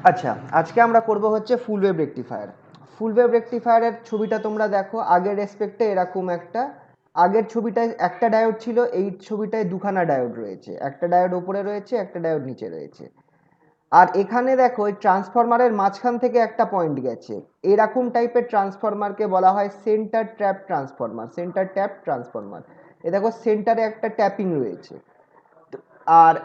আচ্ছা, আজকে আমরা করব হচ্ছে full wave rectifier. Full wave রেকটিফায়ারের ছবিটা তোমরা দেখো, আগের রেসপেক্টে এরকম একটা, আগের ছবিটায় একটা ডায়োড ছিল, এই ছবিটায় দুখানা ডায়োড রয়েছে, একটা ডায়োড ওপরে রয়েছে, একটা ডায়োড নিচে রয়েছে। আর এখানে দেখো এই ট্রান্সফরমারের মাঝখান থেকে একটা পয়েন্ট গেছে, এরকম টাইপের ট্রান্সফরমারকে বলা হয় centre tap transformer. Centre tap transformer, এ দেখো সেন্টারে একটা ট্যাপিং রয়েছে। আর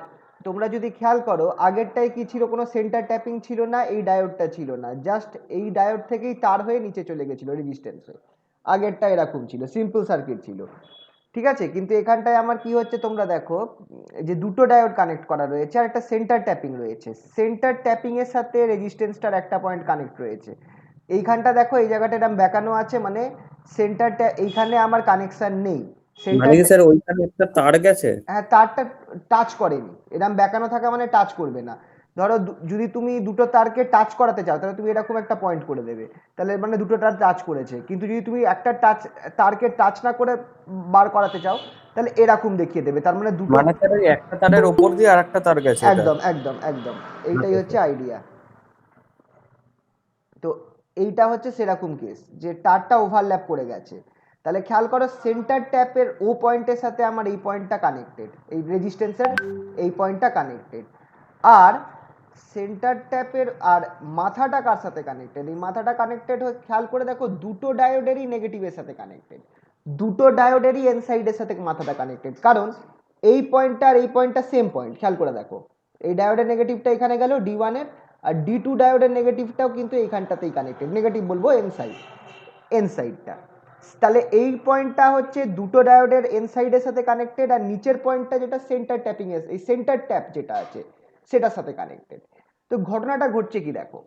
তোমরা যদি খেয়াল করো, আগেরটায় কি ছিল, কোনো সেন্টার ট্যাপিং ছিল না, এই ডায়োডটা ছিল না, জাস্ট এই ডায়োড থেকেই তার হয়ে নিচে চলে গেছিল রেজিস্ট্যান্স হয়ে। আগেরটা এরকম ছিল, সিম্পল সার্কিট ছিল, ঠিক আছে। কিন্তু এখানটায় আমার কি হচ্ছে তোমরা দেখো, যে দুটো ডায়োড কানেক্ট করা রয়েছে আর একটা সেন্টার ট্যাপিং রয়েছে, সেন্টার ট্যাপিং এর সাথে রেজিস্ট্যান্সটার একটা পয়েন্ট কানেক্ট রয়েছে। এইখানটা দেখো, এই জায়গাটা এরকম বেঁকানো আছে, মানে সেন্টারটা এইখানে আমার কানেকশন নেই। মানে সেন্টার, কি স্যার ওইখানে একটা তার গেছে? হ্যাঁ, তারটা টাচ করেনি, এরকম বেঁকানো থাকা মানে টাচ করবে না। ধরো যদি তুমি দুটো তারকে টাচ করাতে চাও, তাহলে তুমি এরকম একটা পয়েন্ট করে দেবে, তাহলে মানে দুটো তার টাচ করেছে। কিন্তু যদি তুমি একটা তারকে টাচ না করে বার করাতে চাও, তাহলে এরকম দেখিয়ে দেবে, তার মানে দুটো। মানে স্যার ওই একটা তারের ওপর দিয়ে আর একটা তার গেছে এটা? একদম একদম একদম, এইটাই আচ্ছা হচ্ছে স্যার। আইডিয়া। তো এইটা হচ্ছে সেরকম কেস, যে তারটা ওভারল্যাপ করে গেছে। তাহলে খেয়াল করো, সেন্টার ট্যাপের ও পয়েন্টের সাথে আমার এই পয়েন্টটা কানেক্টেড, এই রেজিস্ট্যান্সের এই পয়েন্টটা কানেক্টেড। আর সেন্টার ট্যাপের আর মাথাটা কার সাথে কানেক্টেড, এই মাথাটা কানেক্টেড হয়ে খেয়াল করে দেখো দুটো ডায়োডেরই নেগেটিভের সাথে কানেক্টেড, দুটো ডায়োডেরই এন সাইডের সাথে মাথাটা কানেক্টেড। কারণ এই পয়েন্টটা আর এই পয়েন্টটা সেম পয়েন্ট, খেয়াল করে দেখো, এই ডায়োডের নেগেটিভটা এখানে গেল ডি ওয়ানের, আর ডি টু ডায়োডের নেগেটিভটাও কিন্তু এইখানটাতেই কানেক্টেড, নেগেটিভ বলবো এন সাইড, এন সাইডটা। তাহলে এই পয়েন্টটা হচ্ছে দুটো ডায়োডের এন সাইডের সাথে কানেক্টেড, আর নিচের পয়েন্টটা যেটা সেন্টার ট্যাপিং এর, এই সেন্টার ট্যাপ যেটা আছে সেটার সাথে কানেক্টেড। তো ঘটনাটা ঘটছে কি দেখো,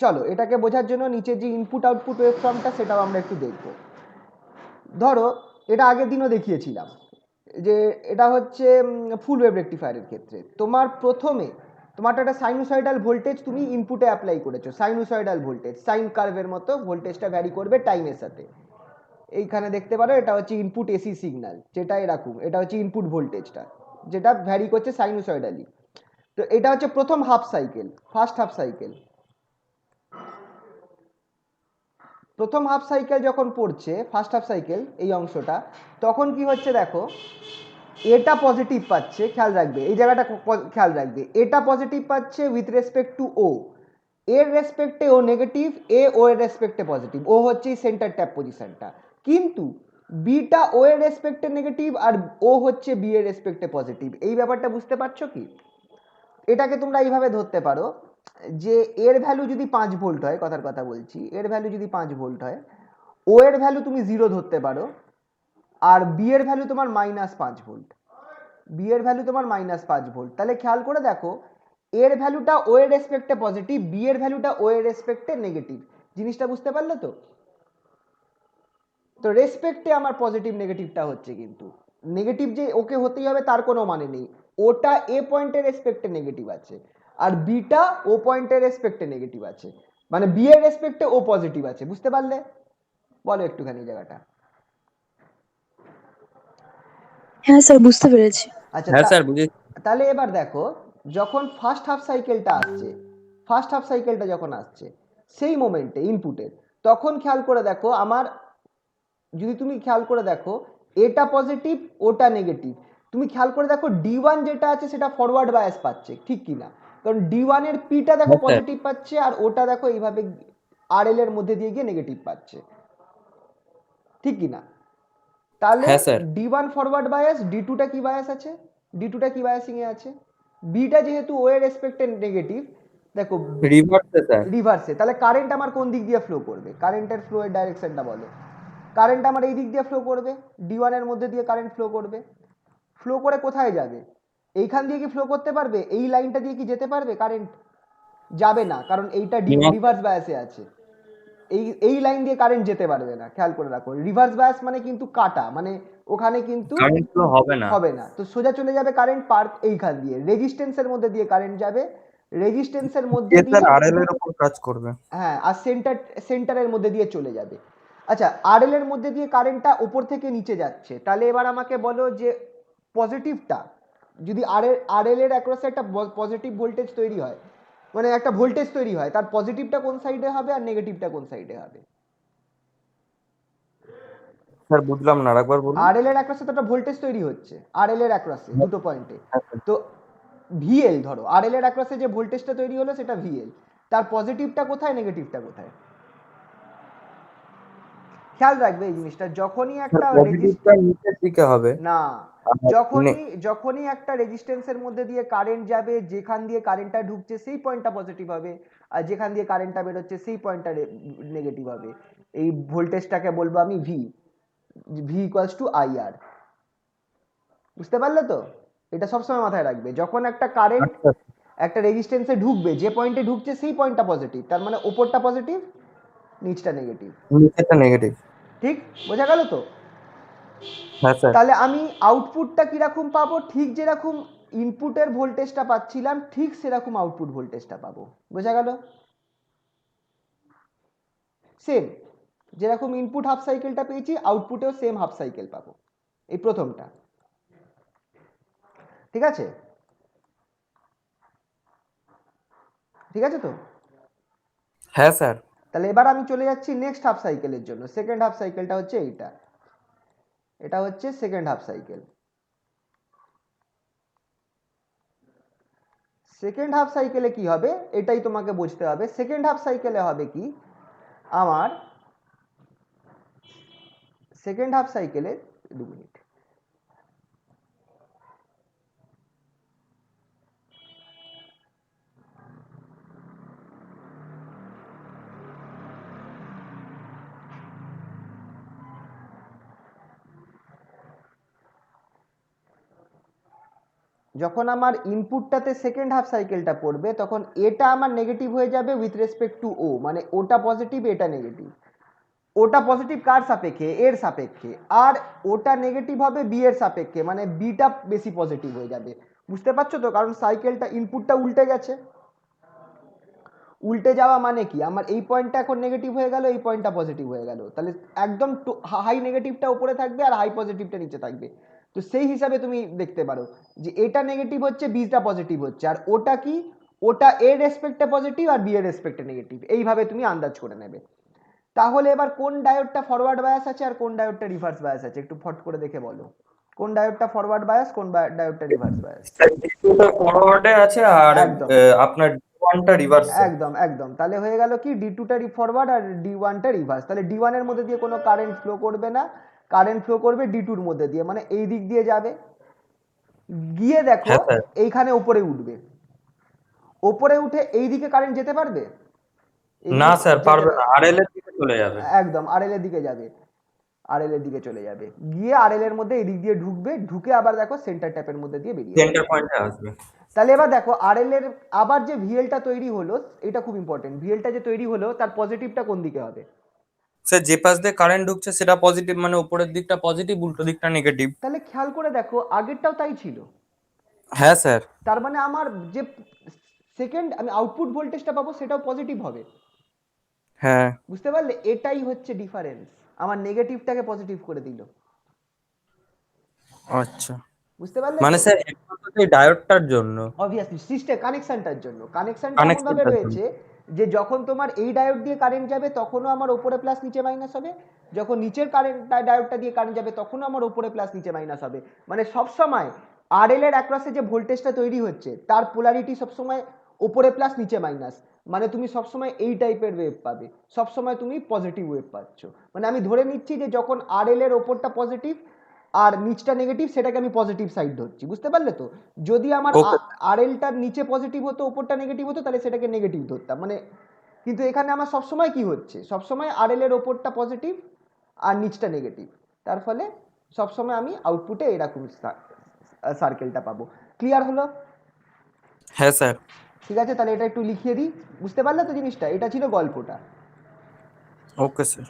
চলো এটাকে বোঝার জন্য নিচে যে ইনপুট আউটপুট ওয়েভফর্মটা সেটাও আমরা একটু দেখবো। ধরো এটা আগের দিনও দেখিয়েছিলাম, যে এটা হচ্ছে ফুল ওয়েভ রেকটিফায়ারের ক্ষেত্রে তোমার প্রথমে তোমার একটা সাইনোসয়েডাল ভোল্টেজ তুমি ইনপুটে অ্যাপ্লাই করেছো, সাইনোসয়েডাল ভোল্টেজ, সাইন কার্ভের মতো ভোল্টেজটা ভ্যারি করবে টাইমের সাথে। এইখানে দেখতে পারো এটা হচ্ছে ইনপুট এসি সিগন্যাল, যেটা এরকম, এটা হচ্ছে ইনপুট ভোল্টেজটা, যেটা ভ্যারি করছে সাইনোসয়েডালি। তো এটা হচ্ছে প্রথম half cycle, first half cycle. প্রথম হাফ সাইকেল যখন পড়ছে, ফার্স্ট হাফ সাইকেল এই অংশটা, তখন কি হচ্ছে দেখো, এটা পজিটিভ পাচ্ছে, খেয়াল রাখবে এই জায়গাটা, খেয়াল রাখবে, এটা পজিটিভ পাচ্ছে উইথ রেসপেক্ট টু ও, এর রেসপেক্টে ও নেগেটিভ, এ ও এর রেসপেক্টে পজিটিভ, ও হচ্ছে সেন্টার ট্যাপ পজিশনটা। কিন্তু বিটা ও এর রেসপেক্টে নেগেটিভ, আর ও হচ্ছে বি এর রেসপেক্টে পজিটিভ। এই ব্যাপারটা বুঝতে পারছো কি? এটাকে তোমরা এইভাবে ধরতে পারো, যে এর ভ্যালু যদি 5 ভোল্ট হয়, কথার কথা বলছি, এর ভ্যালু যদি 5 ভোল্ট হয়, ও এর ভ্যালু তুমি 0 ধরতে পারো, আর বি এর ভ্যালু তোমার -5 ভোল্ট, বি এর ভ্যালু তোমার -5 ভোল্ট। তাহলে খেয়াল করে দেখো, এর ভ্যালুটা ও এর রেসপেক্টে পজিটিভ, বি এর ভ্যালুটা ও এর রেসপেক্টে নেগেটিভ। জিনিসটা বুঝতে পারলে তো? তো রেসপেক্টে আমার পজিটিভ নেগেটিভটা হচ্ছে, কিন্তু নেগেটিভ যে ওকে হতেই হবে তার কোনো মানে নেই, ওটা এ পয়েন্টের রেসপেক্টে নেগেটিভ আছে, আর বিটা ও পয়েন্টের রেসপেক্টে নেগেটিভ আছে, মানে বি এর রেসপেক্টে ও পজিটিভ আছে। বুঝতে পারলে? বলো একটুখানি জায়গাটা। হ্যাঁ স্যার, বুঝতে পেরেছি। আচ্ছা, হ্যাঁ স্যার বুঝেছি। তাহলে এবার দেখো, যখন ফার্স্ট হাফ সাইকেলটা আসছে, ফার্স্ট হাফ সাইকেলটা যখন আসছে সেই মোমেন্টে ইনপুটের, তখন খেয়াল করে দেখো আমার, যদি তুমি খেয়াল করে দেখো, এটা পজিটিভ ওটা নেগেটিভ, তুমি খেয়াল করে দেখো ডি ওয়ান যেটা আছে সেটা ফরওয়ার্ড বায়াস পাচ্ছে, ঠিক কি না? কারণ ডি ওয়ানের পিটা দেখো হ্যাঁ স্যার। পজিটিভ পাচ্ছে, আর ওটা দেখো এইভাবে আর এল এর মধ্যে দিয়ে গিয়ে নেগেটিভ পাচ্ছে, ঠিক কি না? তাহলে হ্যাঁ sir. D one forward bias, D টুটা কি বায়াস আছে, ডি টুটা কি বায়াসিং এ আছে, বিটা যেহেতু ও এর রেসপেক্টে নেগেটিভ, দেখো রিভার্সে স্যার। রিভার্সে, তাহলে কারেন্ট আমার কোন দিক দিয়ে ফ্লো করবে, কারেন্টের ফ্লো এর ডাইরেকশনটা বলো। কারেন্ট আমার এই দিক দিয়ে ফ্লো করবে, ডি ওয়ানের মধ্যে দিয়ে কারেন্ট ফ্লো করবে, ফ্লো করে কোথায় যাবে? এইখান দিয়ে কি ফ্লো করতে পারবে? এই লাইনটা দিয়ে কি যেতে পারবে কারেন্ট? যাবে না, কারণ এইটা না রিভার্স বায়াসে আছে। এই এই লাইন দিয়ে কারেন্ট যেতে পারবে না, খেয়াল করে রাখো, রিভার্স বায়াস মানে কিন্তু কাটা, মানে ওখানে কিন্তু কারেন্ট ফ্লো হবে না। হবে না। তো সোজা চলে যাবে কারেন্ট পার্ক এইখান দিয়ে, রেজিস্ট্যান্সের মধ্যে দিয়ে কারেন্ট যাবে, রেজিস্ট্যান্সের মধ্যে এ দিয়ে, স্যার আরএল এর উপর কাজ করবে। হ্যাঁ, আর সেন্টারের মধ্যে দিয়ে চলে যাবে। আচ্ছা, আরএল এর মধ্যে দিয়ে কারেন্টটা উপর থেকে নিচে যাচ্ছে, তাহলে এবার আমাকে বলো যে পজিটিভটা, যদি আরএল এর অ্যাক্রসে একটা পজিটিভ ভোল্টেজ তৈরি হয়, মানে একটা ভোল্টেজ তৈরি হয়, তার পজিটিভটা কোন সাইডে হবে আর নেগেটিভটা কোন সাইডে হবে। স্যার বুঝলাম না, আরেকবার বলুন। আরএল এর অ্যাক্রসে তো একটা ভোল্টেজ তৈরি হচ্ছে, আরএল এর অ্যাক্রসে দুটো পয়েন্টে। হ্যাঁ, স্যার। তো ভিএল ধরো, আরএল এর অ্যাক্রসে যে ভোল্টেজটা তৈরি হলো সেটা ভিএল, তার পজিটিভটা কোথায় নেগেটিভটা কোথায়। খেয়াল রাখবে এই জিনিসটা, যখনই একটা পজিটিভটা নিচের দিকে হবে। না, আর যখনই একটা রেজিস্ট্যান্সের মধ্যে দিয়ে কারেন্ট যাবে, যেখান দিয়ে কারেন্টটা ঢুকছে সেই পয়েন্টটা পজিটিভ হবে, আর যেখান দিয়ে কারেন্টটা বেরোচ্ছে সেই পয়েন্টটা নেগেটিভ হবে। এই ভোল্টেজটাকে বলবো আমি V, V equals to IR. বুঝতে পারলে তো? এটা সবসময় মাথায় রাখবে, যখন একটা কারেন্ট আচ্ছা, একটা রেজিস্ট্যান্সে ঢুকবে, যে পয়েন্টে ঢুকছে সেই পয়েন্টটা পজিটিভ, তার মানে ওপরটা পজিটিভ নিচটা নেগেটিভ। নিচেরটা নেগেটিভ। ঠিক বোঝা গেল তো? হ্যাঁ স্যার। তাহলে আমি আউটপুটটা কিরকম পাবো, ঠিক যেরকম ইনপুটের ভোল্টেজটা পাচ্ছিলাম ঠিক সেরকম আউটপুট ভোল্টেজটা পাবো। বোঝা গেল? সেম যেরকম ইনপুট হাফ সাইকেলটা পেয়েছি আউটপুটেও সেম হাফ সাইকেল পাবো, এই প্রথমটা। ঠিক আছে? ঠিক আছে তো? হ্যাঁ স্যার। তাহলে এবার আমি চলে যাচ্ছি নেক্সট হাফ সাইকেলের জন্য। সেকেন্ড হাফ সাইকেলটা হচ্ছে এইটা, এটা হচ্ছে second half cycle. Second half সাইকেলে কি হবে এটাই তোমাকে বুঝতে হবে। সেকেন্ড হাফ সাইকেলে হবে কি, আমার সেকেন্ড হাফ সাইকেলে 2 মিনিট, যখন আমার ইনপুটটাতে সেকেন্ড হাফ সাইকেলটা পড়বে তখন এটা আমার নেগেটিভ হয়ে যাবে উইথ রেসপেক্ট টু ও, মানে ওটা পজিটিভ এটা নেগেটিভ। ওটা পজিটিভ কার সাপেক্ষে, এর সাপেক্ষে, আর ওটা নেগেটিভ হবে বি এর সাপেক্ষে, মানে বিটা বেশি পজিটিভ হয়ে যাবে। বুঝতে পারছো তো? কারণ সাইকেলটা ইনপুটটা উল্টে গেছে। উল্টে যাওয়া মানে কি, আমার এই পয়েন্টটা এখন নেগেটিভ হয়ে গেল, এই পয়েন্টটা পজিটিভ হয়ে গেল, তাহলে একদম হাই নেগেটিভটা উপরে থাকবে আর হাই পজিটিভটা নিচে থাকবে। তো সেই হিসাবে তুমি দেখতে পারো যে এটা নেগেটিভ হচ্ছে বিটা পজিটিভ হচ্ছে, আর ওটা কি, ওটা এর রেসপেক্টে পজিটিভ আর বি এর রেসপেক্টে নেগেটিভ, এইভাবে তুমি আন্দাজ করে নেবে। তাহলে এবার কোন ডায়োডটা ফরওয়ার্ড বায়াস আছে আর কোন ডায়োডটা রিভার্স বায়াস আছে একটু ফট করে দেখে বলো। কোন ডায়োডটা ফরওয়ার্ড বায়াস, কোন ডায়োডটা রিভার্স বায়াস। স্যার D2টা ফরওয়ার্ডে আছে আর একদম আপনার D1টা রিভার্সে। একদম একদম তাহলে হয়ে গেল কি D2টা ফরওয়ার্ড আর D1টা রিভার্স। তাহলে D1 এর মধ্যে দিয়ে কোনো কারেন্ট ফ্লো করবে না, কারেন্ট ফ্লো করবে D2-র মধ্যে দিয়ে, মানে এই দিক দিয়ে যাবে, গিয়ে দেখো হ্যাঁ স্যার। এইখানে উপরে উঠবে, ওপরে উঠে এই দিকে কারেন্ট যেতে পারবে, না এইদিকে স্যার যেতে পারবে না, আরএল এর দিকে চলে যাবে। একদম আরএল এর দিকে যাবে, আরএল এর দিকে চলে যাবে, গিয়ে আরএল এর মধ্যে এই দিক দিয়ে ঢুকবে, ঢুকে আবার দেখো সেন্টার ট্যাপের মধ্যে দিয়ে বেরিয়ে যাবে। সেন্টার পয়েন্টে আসবে। তাহলে এবার দেখো আরএল এর আবার যে ভিএলটা তৈরি হলো, এটা খুব ইম্পর্টেন্ট, ভিএলটা যে তৈরি হলো তার পজিটিভটা কোন দিকে হবে। স্যার যে পাশ দিয়ে কারেন্ট ঢুকছে সেটা পজিটিভ, মানে উপরের দিকটা পজিটিভ, উল্টো দিকটা নেগেটিভ। তাহলে খেয়াল করে দেখো আগেরটাও তাই ছিল, হ্যাঁ স্যার। তার মানে আমার যে সেকেন্ড আমি আউটপুট ভোল্টেজটা পাবো সেটাও পজিটিভ হবে। হ্যাঁ। বুঝতে পারলে, এটাই হচ্ছে ডিফারেন্স, আমার নেগেটিভটাকে পজিটিভ করে দিল। আচ্ছা, বুঝতে পারলে মানে তো? স্যার এটা তো সেই ডায়োডটার জন্য, অবভিয়াসলি সিস্টেম কানেকশনটার জন্য, কানেকশনটা এমন ভাবে কানেকশনটার জন্য। রয়েছে যে যখন তোমার এই ডায়োড দিয়ে কারেন্ট যাবে তখনও আমার উপরে প্লাস নিচে মাইনাস হবে, যখন নিচের কারেন্ট ডায়োডটা দিয়ে কারেন্ট যাবে তখনও আমার উপরে প্লাস নিচে মাইনাস হবে। মানে সব সময় আরএল এর অ্যাক্রসে যে ভোল্টেজটা তৈরি হচ্ছে তার পোলারিটি সবসময় উপরে প্লাস নিচে মাইনাস, মানে তুমি সবসময় এই টাইপের ওয়েভ পাবে, সবসময় তুমি পজিটিভ ওয়েভ পাচ্ছ। মানে আমি ধরে নিচ্ছি যে যখন আরএল এর ওপরটা পজিটিভ আর নিচটা নেগেটিভ, সেটাকে আমি পজিটিভ সাইড ধরছি। বুঝতে পারলে তো? যদি আমার ওকে। আরএলটার নিচে পজিটিভ হতো ওপরটা নেগেটিভ হতো তাহলে সেটাকে নেগেটিভ ধরতাম, মানে কিন্তু এখানে আমার সবসময় কি হচ্ছে, সবসময় আরএল এর ওপরটা পজিটিভ আর নিচটা নেগেটিভ, তার ফলে সবসময় আমি আউটপুটে এরকম সার্কেলটা পাবো। ক্লিয়ার হলো? হ্যাঁ স্যার। ঠিক আছে, তাহলে এটা একটু লিখিয়ে দিই। বুঝতে পারলে তো জিনিসটা? এটা ছিল গল্পটা। Okay sir.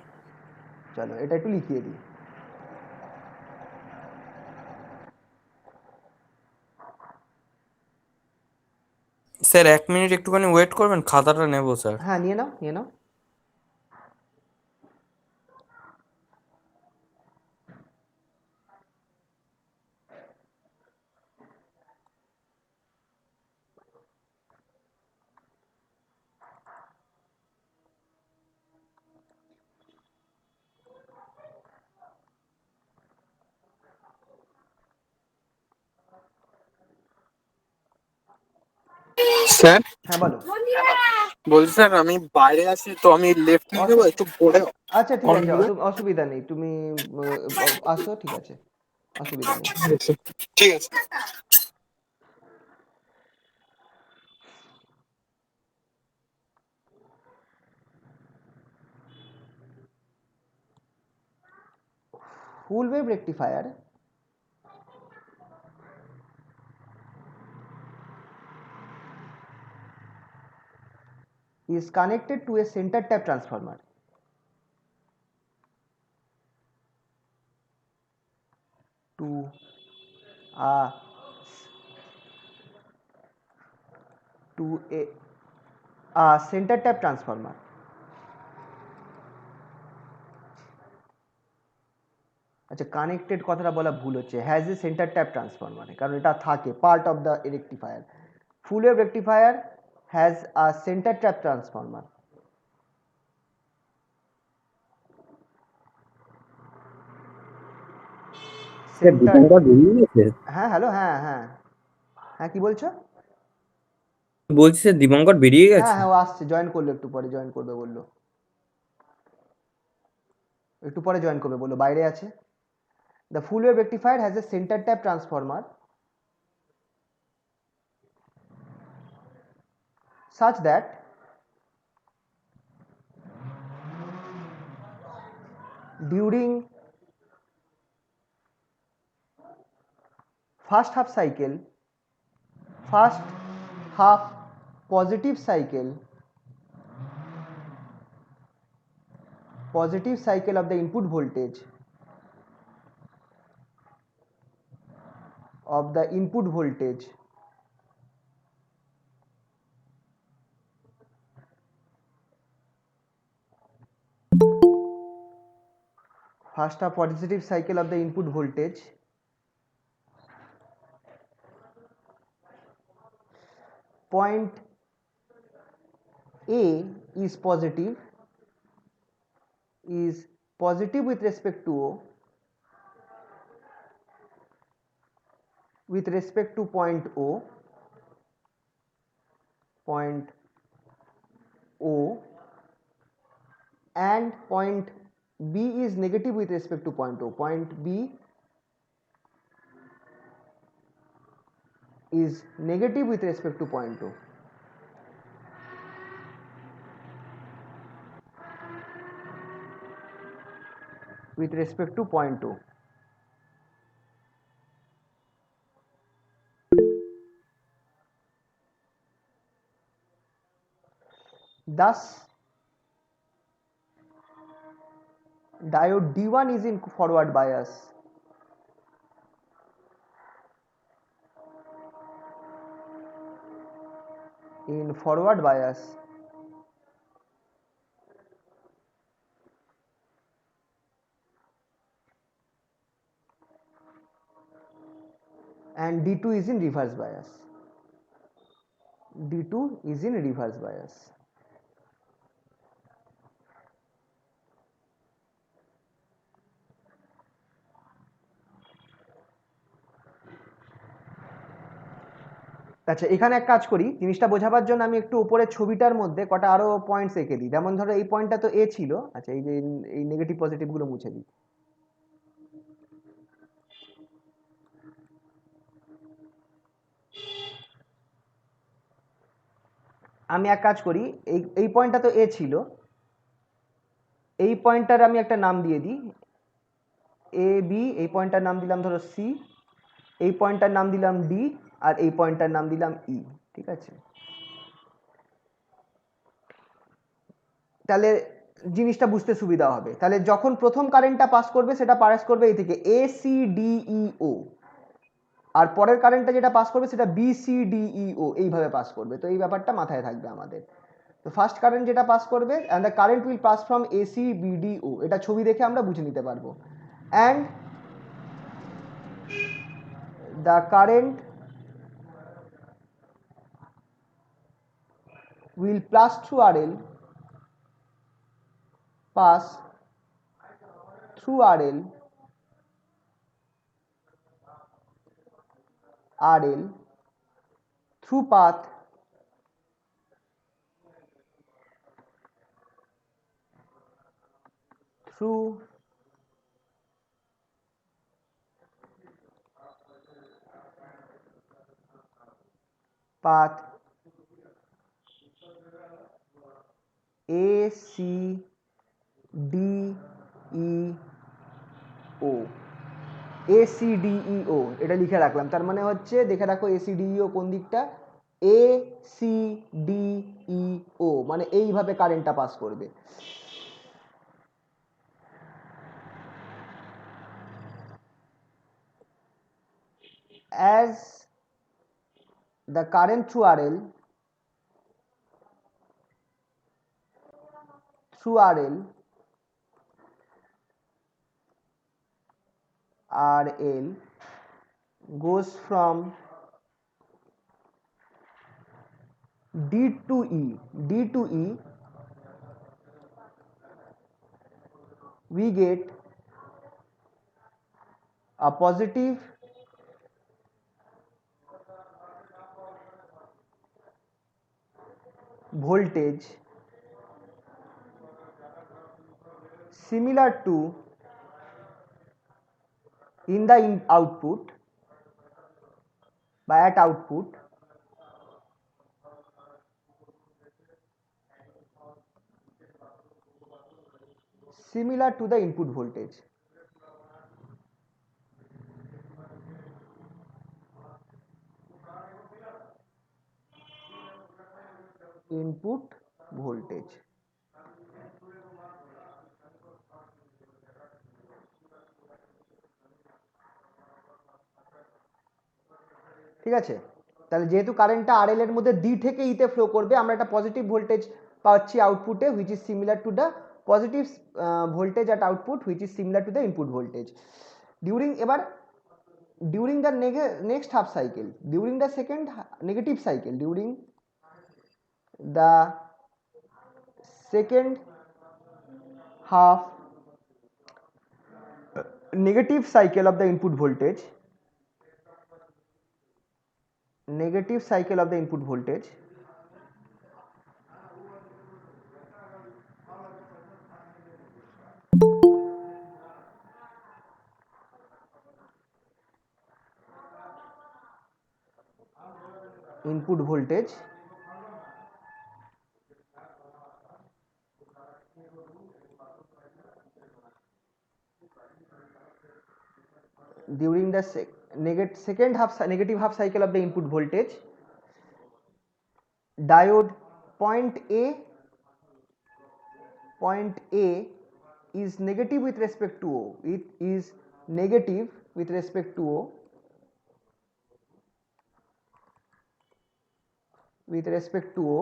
চলো এটা একটু লিখিয়ে দিই। স্যার 1 মিনিট একটুখানি ওয়েট করবেন, খাতাটা নেবো স্যার। হ্যাঁ নিয়ে নাও নিয়ে নাও। স্যার হ্যাঁ বলো। বলছি স্যার আমি বাইরে আছি তো আমি লেফট নিয়ে যাবো একটু পরে আচ্ছা ঠিক অন আছে, হবে অসুবিধা নেই, তুমি আসো, ঠিক আছে, অসুবিধা নেই। ঠিক আছে full wave rectifier is connected to a center tap transformer. To a center tap transformer. আচ্ছা, কানেক্টেড কথাটা বলা ভুল হচ্ছে, has a centre tap transformer, কারণ এটা থাকে part of the rectifier. Full wave rectifier has a centre tap transformer. Sir centre, Dipankar বেরিয়ে গেছে। হ্যাঁ হ্যালো, হ্যাঁ হ্যাঁ হ্যাঁ, কি বলছো? বলছি স্যার দীপঙ্কর বেরিয়ে হ্যাঁ গেছে। হ্যাঁ, ও আসছে, জয়েন করলো, একটু পরে জয়েন করবে বললো, একটু পরে জয়েন করবে বললো, বাইরে আছে। The full wave rectifier has a centre tap transformer such that during first half positive cycle of the input voltage first half positive cycle of the input voltage point A is positive with respect to O, with respect to point O, and point B is negative with respect to point O. Point B is negative with respect to point O. With respect to point O. Thus, diode D1 is in forward bias. In forward bias, and D2 is in reverse bias. D2 is in reverse bias. আচ্ছা, এখানে এক কাজ করি, জিনিসটা বোঝাবার জন্য আমি একটু উপরের ছবিটার মধ্যে কটা আরো পয়েন্টস এঁকে দিই। যেমন ধরো এই পয়েন্টটা তো এ ছিল, আচ্ছা এই যে এই নেগেটিভ পজিটিভ গুলো মুছে দিই। আমি এক কাজ করি, এই পয়েন্টটা তো এ ছিল, এই পয়েন্টটার আমি একটা নাম দিয়ে দিই এ বি, এই পয়েন্টটার নাম দিলাম ধরো সি, এই পয়েন্টটার নাম দিলাম ডি, আর এই পয়েন্টটার নাম দিলাম ই। ঠিক আছে, তাহলে জিনিসটা বুঝতে সুবিধা হবে। তাহলে যখন প্রথম কারেন্টটা পাস করবে সেটা পাস করবে এই থেকে এ সি ডি ই ও, আর পরের কারেন্টটা যেটা পাস করবে সেটা বি সি ডি ই ও, এইভাবে পাস করবে। তো এই ব্যাপারটা মাথায় থাকবে আমাদের। তো ফার্স্ট কারেন্ট যেটা পাস করবে, and the current will past form AC BDO, এটা ছবি দেখে আমরা বুঝে নিতে পারবো। And the current will pass through RL, pass through RL through path through path A C D E O, A C D E O এটা লিখে রাখলাম, তার মানে হচ্ছে দেখে রাখো A C D E O কোন দিকটা, A C D E O মানে এইভাবে কারেন্টটা পাস করবে। As the current through RL RL goes from D to E, we get a positive voltage similar to in the output by at output similar to the input voltage. Input voltage ঠিক আছে। তাহলে যেহেতু কারেন্টটা RL এর মধ্যে D থেকে ইতে flow করবে, আমরা একটা পজিটিভ ভোল্টেজ পাচ্ছি আউটপুটে which is similar to the positive voltage at output which is similar to the input voltage during এবার during the next half cycle, during the second negative cycle, during the second half negative cycle of the input voltage, negative cycle of the input voltage, input voltage during the second half negative half cycle of the input voltage, diode point A is negative with respect to O, it is negative with respect to O, with respect to O,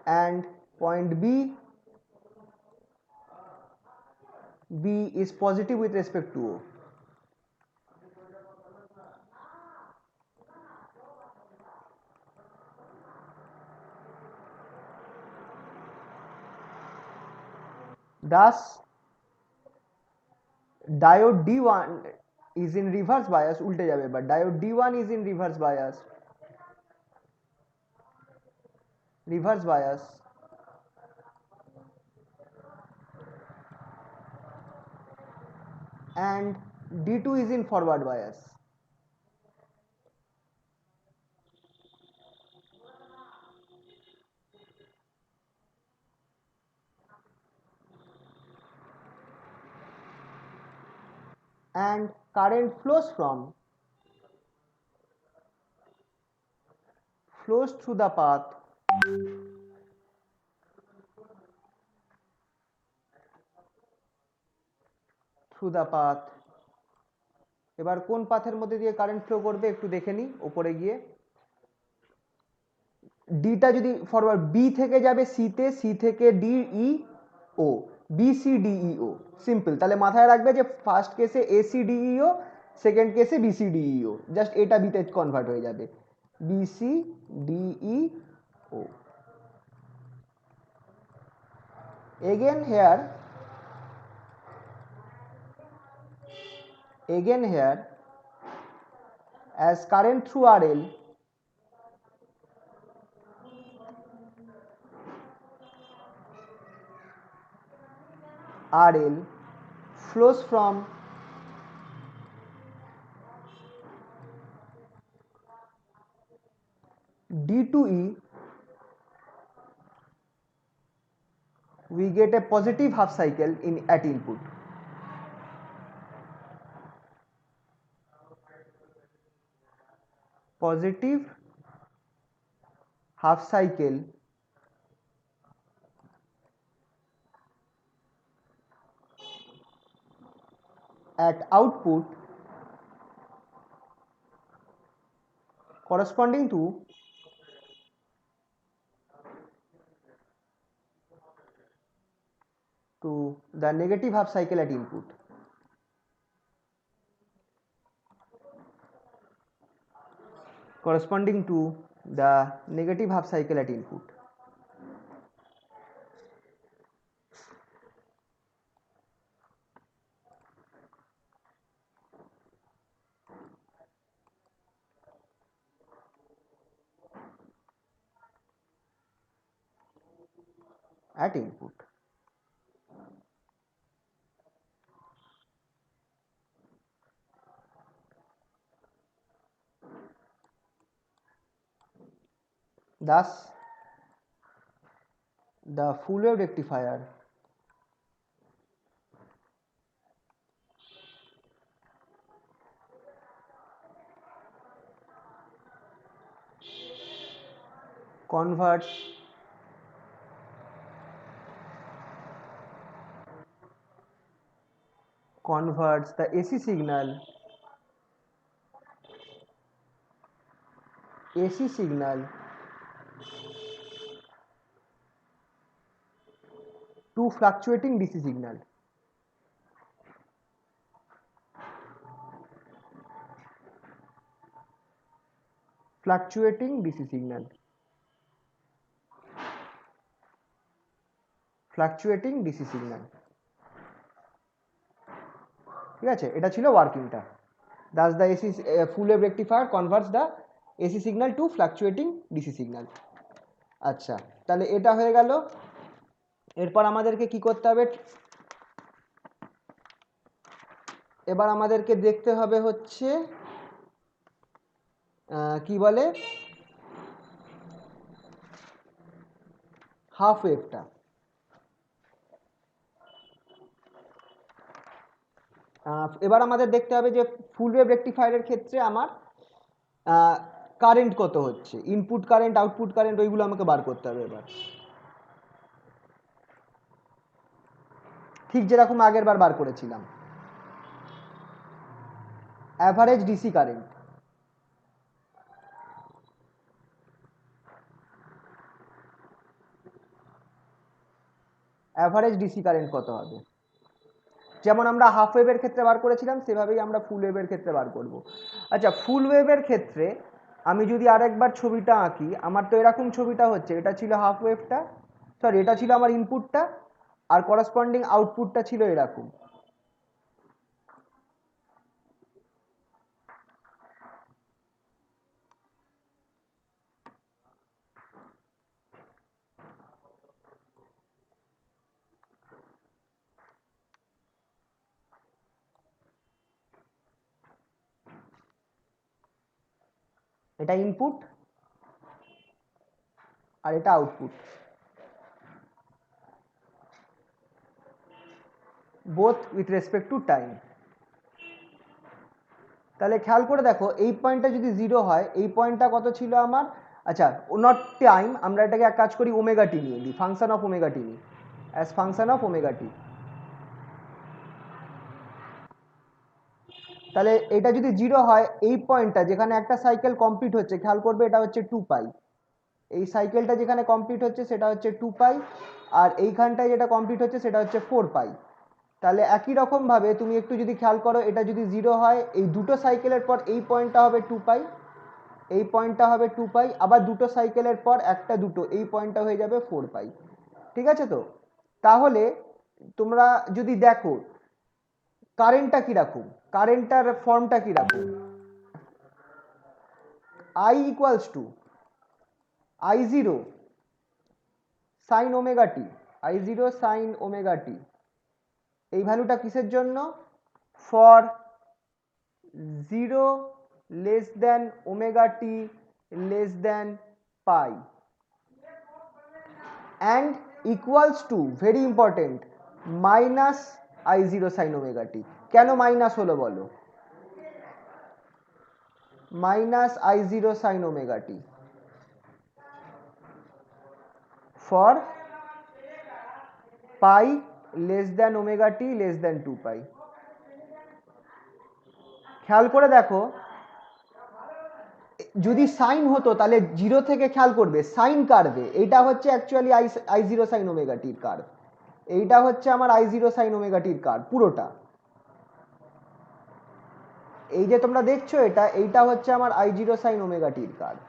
and point B is positive with respect to O. Thus diode D1 is in reverse bias, উল্টে যাবে, but diode D1 is in reverse bias, and D2 is in forward bias. And current flows through the path এবার কোন পাথের মধ্যে দিয়ে current flow করবে একটু দেখে নি উপরে গিয়ে, ডিটা যদি ফরওয়ার্ড বি থেকে যাবে সিতে, সি থেকে D E O, B C D E O, simple. তাহলে মাথায় রাখবে যে ফার্স্ট কেসে A C D E O, second কেসে B C D E O, just এটা বিতে কনভার্ট হয়ে যাবে, B C D E O. again here as current through RL RL flows from D to E, we get a positive half cycle at input. Positive half cycle at output corresponding to the negative half cycle at input. Corresponding to the negative half cycle at input. At input. Thus, the full wave rectifier converts the AC signal to fluctuating DC signal. Fluctuating DC signal. Fluctuating DC signal. ঠিক আছে, এটা ছিল ওয়ার্কিংটা। Thus the AC full wave rectifier converts the AC signal to fluctuating DC signal. আচ্ছা, তাহলে এটা হয়ে গেল। এরপর আমাদেরকে কি করতে হবে, এবার আমাদেরকে দেখতে হবে হচ্ছে কি বলে হাফ ওয়েভটা। এবার আমাদের দেখতে হবে যে ফুল ওয়েভ রেকটিফায়ারের ক্ষেত্রে আমার কারেন্ট কত হচ্ছে, ইনপুট কারেন্ট, আউটপুট কারেন্ট, ওইগুলো আমাকে বার করতে হবে এবার, ঠিক যেরকম আগের বার করেছিলাম। Average DC current, average DC current কত হবে, যেমন আমরা হাফ ওয়েভের ক্ষেত্রে বার করেছিলাম সেভাবেই আমরা ফুল ওয়েভের ক্ষেত্রে বার করব। আচ্ছা, ফুল ওয়েভের ক্ষেত্রে আমি যদি আরেকবার ছবিটা আঁকি, আমার তো এরকম ছবিটা হচ্ছে, এটা ছিল হাফ ওয়েভটা, সরি এটা ছিল আমার ইনপুটটা, আর করেসপন্ডিং আউটপুটটা ছিল এরকম। এটা ইনপুট আর এটা output, both with respect to time. তাহলে খেয়াল করে দেখো, এই পয়েন্টটা যদি 0 হয়, এই পয়েন্টটা কত ছিল আমার, আচ্ছা নট টাইম, আমরা এটাকে এক কাজ করি ওমেগা টি নিয়ে নিই, ফাংশন অফ ওমেগা টি নিই, অ্যাজ ফাংশন অফ ওমেগা টি। তাহলে এটা যদি 0 হয়, এই পয়েন্টটা যেখানে একটা সাইকেল কমপ্লিট হচ্ছে, খেয়াল করবে এটা হচ্ছে 2 পাই, এই সাইকেলটা যেখানে কমপ্লিট হচ্ছে সেটা হচ্ছে 2 পাই, আর এইখানটায় যেটা কমপ্লিট হচ্ছে সেটা হচ্ছে 4 পাই। তাহলে একই রকম ভাবে তুমি একটু যদি খেয়াল করো, এটা যদি 0 হয়, এই দুটো সাইকেলের পর এই পয়েন্টটা হবে 2 পাই, এই পয়েন্টটা হবে 2 পাই, আবার দুটো সাইকেলের পর একটা দুটো, এই পয়েন্টটা হয়ে যাবে 4 পাই। ঠিক আছে তো? তাহলে তোমরা যদি দেখো কারেন্টটা কিরকম, কারেন্টটার ফর্মটা কিরকম, I equals to I0 sin omega t, I0 sin omega t এই ভ্যালুটা কিসের জন্য? For 0 less than omega t less than pi and equals to, very important, minus I0 sine omega t. কেন মাইনাস হলো বলো? Minus I0 sine omega t for pi less than omega t less than 2 pi. খেয়াল করে দেখো, যদি sign হতো তাহলে 0 থেকে খেয়াল করবে সাইন কার্ভে এইটা হচ্ছে অ্যাকচুয়ালি I0 সাইন ওমেগা টির কার্ভ, এইটা হচ্ছে আমার I0 সাইন ওমেগা টির কার্ভ পুরোটা। এই যে তোমরা দেখছো এইটা হচ্ছে আমার I0 সাইন ওমেগা টির কার্ভ।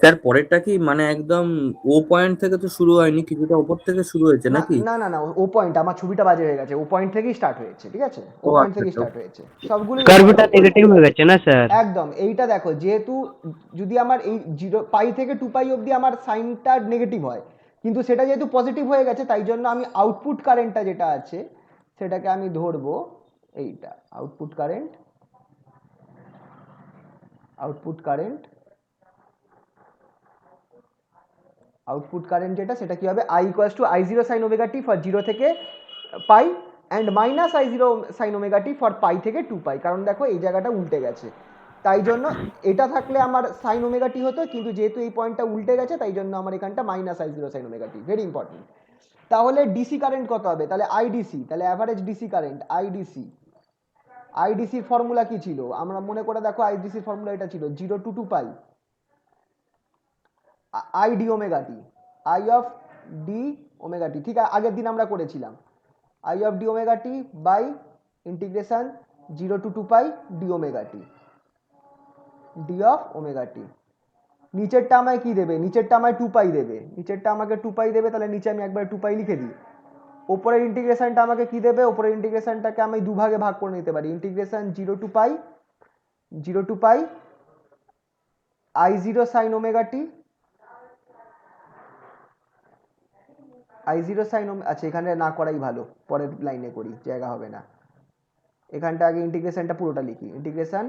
স্যার পরেরটা কি মানে একদম ও পয়েন্ট থেকে তো শুরু হয়নি, কিছুটা উপর থেকে শুরু হয়েছে নাকি? না না না, ও পয়েন্ট, আমার ছবিটা বাজে হয়ে গেছে, ও পয়েন্ট থেকেই স্টার্ট হয়েছে, ঠিক আছে? ও ও পয়েন্ট আচ্ছা থেকেই আচ্ছা। স্টার্ট হয়েছে সবগুলো। কার্ভটা নেগেটিভ হয়ে গেছে না স্যার? একদম, এইটা দেখো, যেহেতু যদি আমার এই 0 পাই থেকে 2 পাই অবধি আমার সাইনটা নেগেটিভ হয়, কিন্তু সেটা যেহেতু পজিটিভ হয়ে গেছে তাই জন্য আমি আউটপুট কারেন্টটা যেটা আছে সেটাকে আমি ধরবো এইটা আউটপুট কারেন্ট। আউটপুট কারেন্ট যেটা, সেটা কি হবে? I equals to I0 sine omega t for 0 থেকে pi and minus I0 sine omega t for pi থেকে 2 পাই। কারণ দেখো এই জায়গাটা উল্টে গেছে, তাই জন্য এটা থাকলে আমার সাইন ওমেগা টি হতো, কিন্তু যেহেতু এই পয়েন্টটা উল্টে গেছে তাই জন্য আমার এখানটা minus I0 sine omega t. Very important. তাহলে ডিসি কারেন্ট কত হবে? তাহলে আইডিসি, তাহলে অ্যাভারেজ ডিসি কারেন্ট আইডিসি। আইডিসির ফর্মুলা কি ছিল? আমরা মনে করে দেখো, আইডিসির ফর্মুলা এটা ছিল 0 to 2 pi I d omega t, I of d omega t. ঠিক আছে, আগের দিন আমরা করেছিলাম I of d omega t by integration 0 to 2 pi d omega t, d of omega t. নিচেরটা আমায় কি দেবে? নিচেরটা আমায় 2 পাই দেবে, নিচেরটা আমাকে 2 পাই দেবে, তাহলে নিচে আমি একবার 2 পাই লিখে দিই। ওপরের ইন্টিগ্রেশনটা আমাকে কি দেবে? ওপরের ইন্টিগ্রেশনটাকে আমি দুভাগে ভাগ করে নিতে পারি, ইন্টিগ্রেশন 0 টু পাই I0 sine omega t, I0 sign, আচ্ছা এখানে না করাই ভালো, পরের লাইনে করি, জায়গা হবে না। এখানটা আগে ইন্টিগ্রেশনটা পুরোটা লিখি, ইন্টিগ্রেশন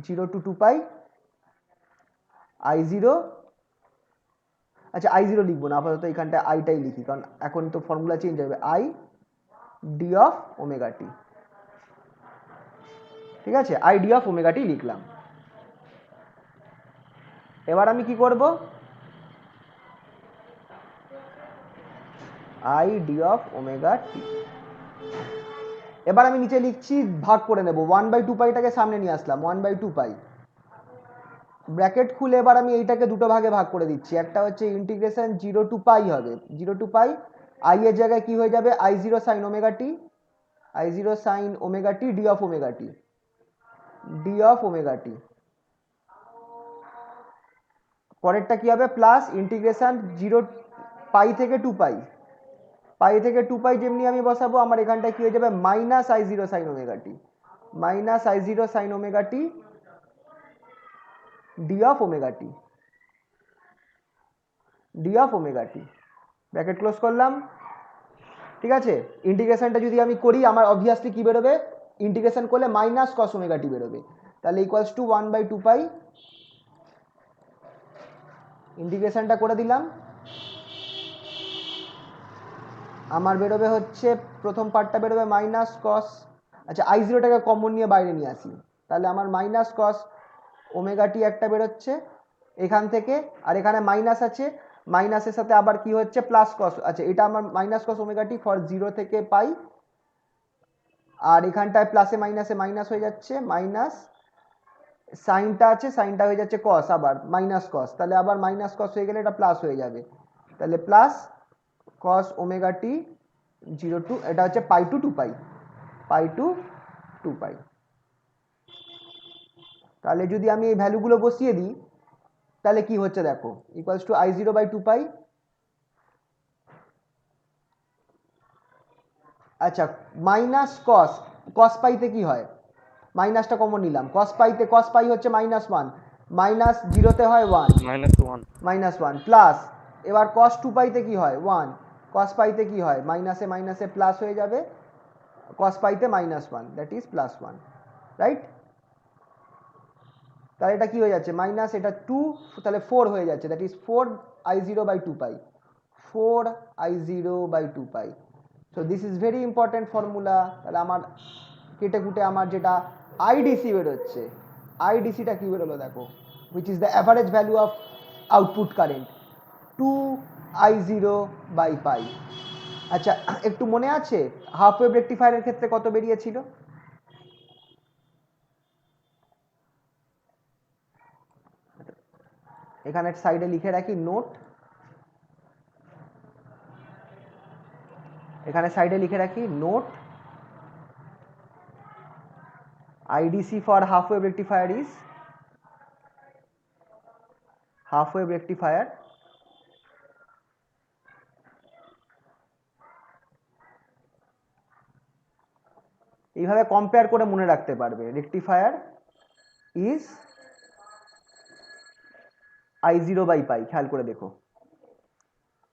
0 টু 2 পাই I0, আচ্ছা I0 লিখবো না আপাতত, এখানটা আইটাই লিখি, কারণ এখন তো ফর্মুলা চেঞ্জ হবে, I D of omega t. ঠিক আছে, আই ডি অফ ওমেগা টি লিখলাম। এবার আমি কি করব? I D of omega t. এবার আমি নিচে লিখছি, ভাগ করে নেব, 1/2 পাইটাকে সামনে নিয়ে আসলাম, 1/2 পাই ব্র্যাকেট খুলে এবার আমি এইটাকে দুটো ভাগে ভাগ করে দিচ্ছি। একটা হচ্ছে ইন্টিগ্রেশন 0 টু পাই হবে, 0 টু পাই আই এর জায়গায় কি হয়ে যাবে? I0 sine omega t, I0 sine omega t d of omega t, d of omega t. পরেরটা কি হবে? প্লাস ইন্টিগ্রেশন 0 পাই থেকে 2 পাই, পাই থেকে 2 পাই যেমনি আমি বসাবো, আমার এখানটায় কি হয়ে যাবে? Minus I0 sine omega T, minus I0 sine omega t d of omega t, d of omega T. Bracket close করলাম। ঠিক আছে, ইন্টিগ্রেশনটা যদি আমি করি, আমার অবভিয়াসলি কি বেরোবে? ইন্টিগ্রেশন করলে মাইনাস কস ওমেগা টি বেরোবে, তাহলে ইকুয়ালস টু 1/2 পাই। ইন্টিগ্রেশনটা করে দিলাম, আমার বেরোবে হচ্ছে প্রথম পার্টটা বেরোবে মাইনাস কস, আচ্ছা I0টাকে কমন নিয়ে বাইরে নিয়ে আসি, তাহলে আমার মাইনাস কস ওমেগা টি একটা বেরোচ্ছে এখান থেকে, আর এখানে মাইনাস আছে, মাইনাসের সাথে আবার কি হচ্ছে? প্লাস কস, আচ্ছা এটা আমার minus cos omega t for 0 থেকে পাই, আর এখানটায় প্লাসে মাইনাসে মাইনাস হয়ে যাচ্ছে, মাইনাস সাইনটা আছে, সাইনটা হয়ে যাচ্ছে কস, আবার মাইনাস কস, তাহলে আবার মাইনাস কস হয়ে গেলে এটা প্লাস হয়ে যাবে, তাহলে plus cos omega t 0 two, এটা হচ্ছে পাই টু 2 পাই, পাই টু 2 পাই। তাহলে যদি আমি এই ভ্যালুগুলো বসিয়ে দিই তাহলে কি হচ্ছে দেখো, ইকুয়ালস টু I0/2 পাই। আচ্ছা মাইনাস কস, কস পাইতে কি হয়? মাইনাসটা কমন নিলাম, কস পাইতে, কস পাই হচ্ছে -1, মাইনাস 0তে হয় 1, -1 প্লাস, এবার কস 2 পাইতে কি হয়? 1, কস পাইতে কি হয়? মাইনাসে মাইনাসে প্লাস হয়ে যাবে, cos পাইতে -1 দ্যাট ইজ +1, রাইট? তাহলে এটা কি হয়ে যাচ্ছে মাইনাস, এটা 2, তাহলে 4 হয়ে যাচ্ছে, that is 4i0/2 pi, 4i0/2 pi. So this is very important formula. তাহলে আমার কেটে কুটে আমার যেটা আইডিসি বেরোচ্ছে, আইডিসিটা কি বেরোলো দেখো, which is the average value of output current, 2i0/পাই। আচ্ছা, একটু মনে আছে হাফ ওয়েভ রেকটিফায়ারের ক্ষেত্রে কত বেরিয়েছিল? এখানে সাইডে লিখে রাখি নোট, এখানে সাইডে লিখে রাখি note, IDC for half wave rectifier is, half wave rectifier এইভাবে কম্পেয়ার করে মনে রাখতে পারবে, রেকটিফায়ার ইজ i0/পাই। খেয়াল করে দেখো,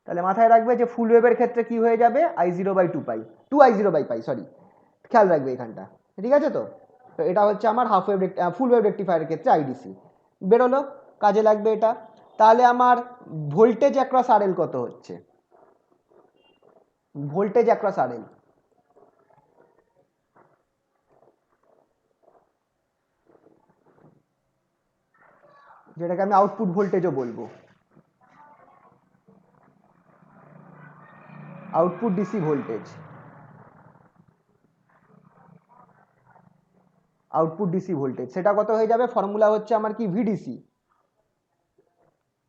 তাহলে মাথায় রাখবে যে ফুল ওয়েভের ক্ষেত্রে কি হয়ে যাবে, i0/2 পাই, 2i0/পাই, সরি, খেয়াল রাখবে এখানটা, ঠিক আছে? তো তো এটা হচ্ছে আমার হাফ ওয়েভ ফুল ওয়েভ রেকটিফায়ারের ক্ষেত্রে আইডিসি বেরোলো, কাজে লাগবে এটা। তাহলে আমার ভোল্টেজ অ্যাক্রস আরএল কত হচ্ছে, ভোল্টেজ অ্যাক্রস আরএল, যেটাকে আমি আউটপুট ভোল্টেজও বলবো, output DC voltage, output DC voltage সেটা কত হয়ে যাবে, ফর্মুলা হচ্ছে আমার কি VDC,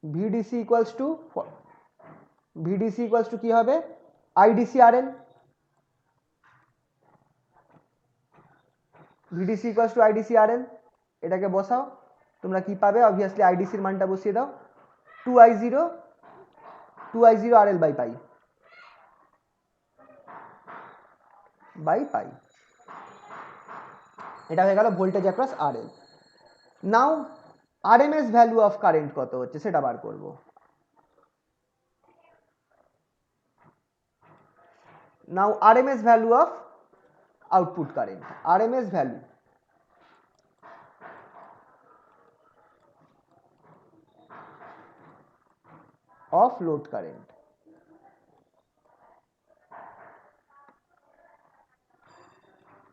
VDC equals to, VDC equals to কি হবে, IDC RL, VDC equals to IDC RL. এটাকে বসাও, তোমরা কি পাবে, অবভিয়াসলি আইডিসির মানটা বসিয়ে দাও, 2i0 RL/পাই, পাই। এটা হয়ে গেল voltage across RL. Now RMS value of current কত হচ্ছে সেটা বার করব। Now RMS value of output current, RMS value of load current,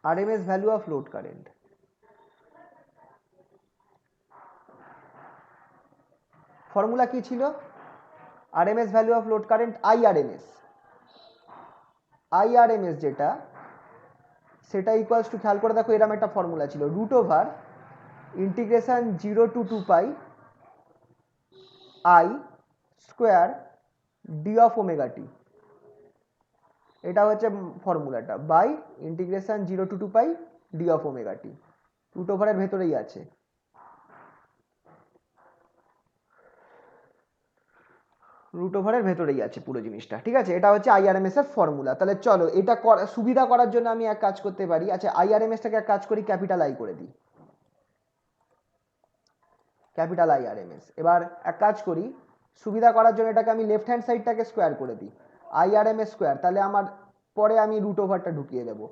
RMS value of load current, formula কি ছিল, RMS value of load current IRMS, IRMS যেটা সেটা equals to, খেয়াল করে দেখো এরকম একটা ফর্মুলা ছিল, √ইন্টিগ্রেশন 0 to 2 pi I square d of omega t, এটা হচ্ছে ফর্মুলাটা, by integration 0 to 2 pi d of omega t, √এর ভেতরেই আছে। √এর ভেতরেই আছে পুরো জিনিসটা, ঠিক আছে? এটা হচ্ছে আইআরএমএস এর ফর্মুলা। তাহলে চলো এটা সুবিধা করার জন্য আমি এক কাজ করতে পারি, আচ্ছা আইআরএমএসটাকে এক কাজ করি, ক্যাপিটাল আই করে দিই, ক্যাপিটাল আইআরএমএস। এবার এক কাজ করি, সুবিধা করার জন্য এটাকে আমি লেফট হ্যান্ড সাইডটাকে স্কোয়ার করে দিই, আইআরএমএস স্কোয়ার, তাহলে আমার পরে আমি √টা ঢুকিয়ে দেবো,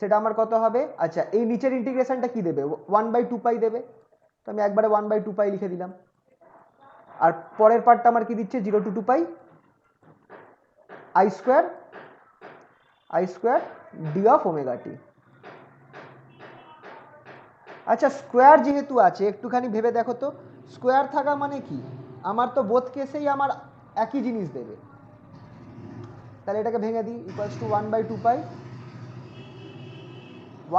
সেটা আমার কত হবে, আচ্ছা এই নিচের ইন্টিগ্রেশনটা কি দেবে, 1/2 পাই দেবে, তো আমি একবারে 1/2 পাই লিখে দিলাম, আর পরের পার্টটা আমার কি দিচ্ছে, 0 to 2 pi I square d of omega t. আচ্ছা স্কোয়ার যেহেতু আছে, একটুখানি ভেবে দেখো তো, স্কোয়ার থাকা মানে কি, আমার তো বোথ কেসেই আমার একই জিনিস দেবে, তাহলে এটাকে ভেঙে দিই, equals to 1/2 pi,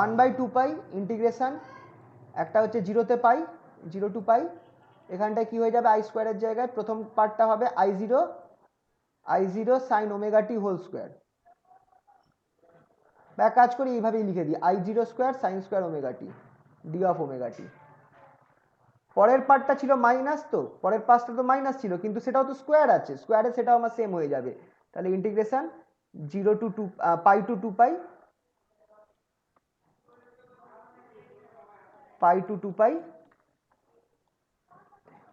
1/2 pi integration, একটা হচ্ছে 0 পাই, 0 to পাই, এখানটায় কি হয়ে যাবে, আই স্কোয়ারের জায়গায় প্রথম পার্টটা হবে I0 sine omega t whole square, বা এক কাজ করি এইভাবেই লিখে দিই, I0 square sine square omega t d of omega t. পরের পার্টটা ছিল মাইনাস, তো পরের পার্টটা তো মাইনাস ছিল, কিন্তু সেটাও তো স্কোয়ার আছে, স্কোয়ারে সেটাও আমার সেম হয়ে যাবে, তাহলে integration 0 to 2 pi to 2 pi, pi to 2 pi,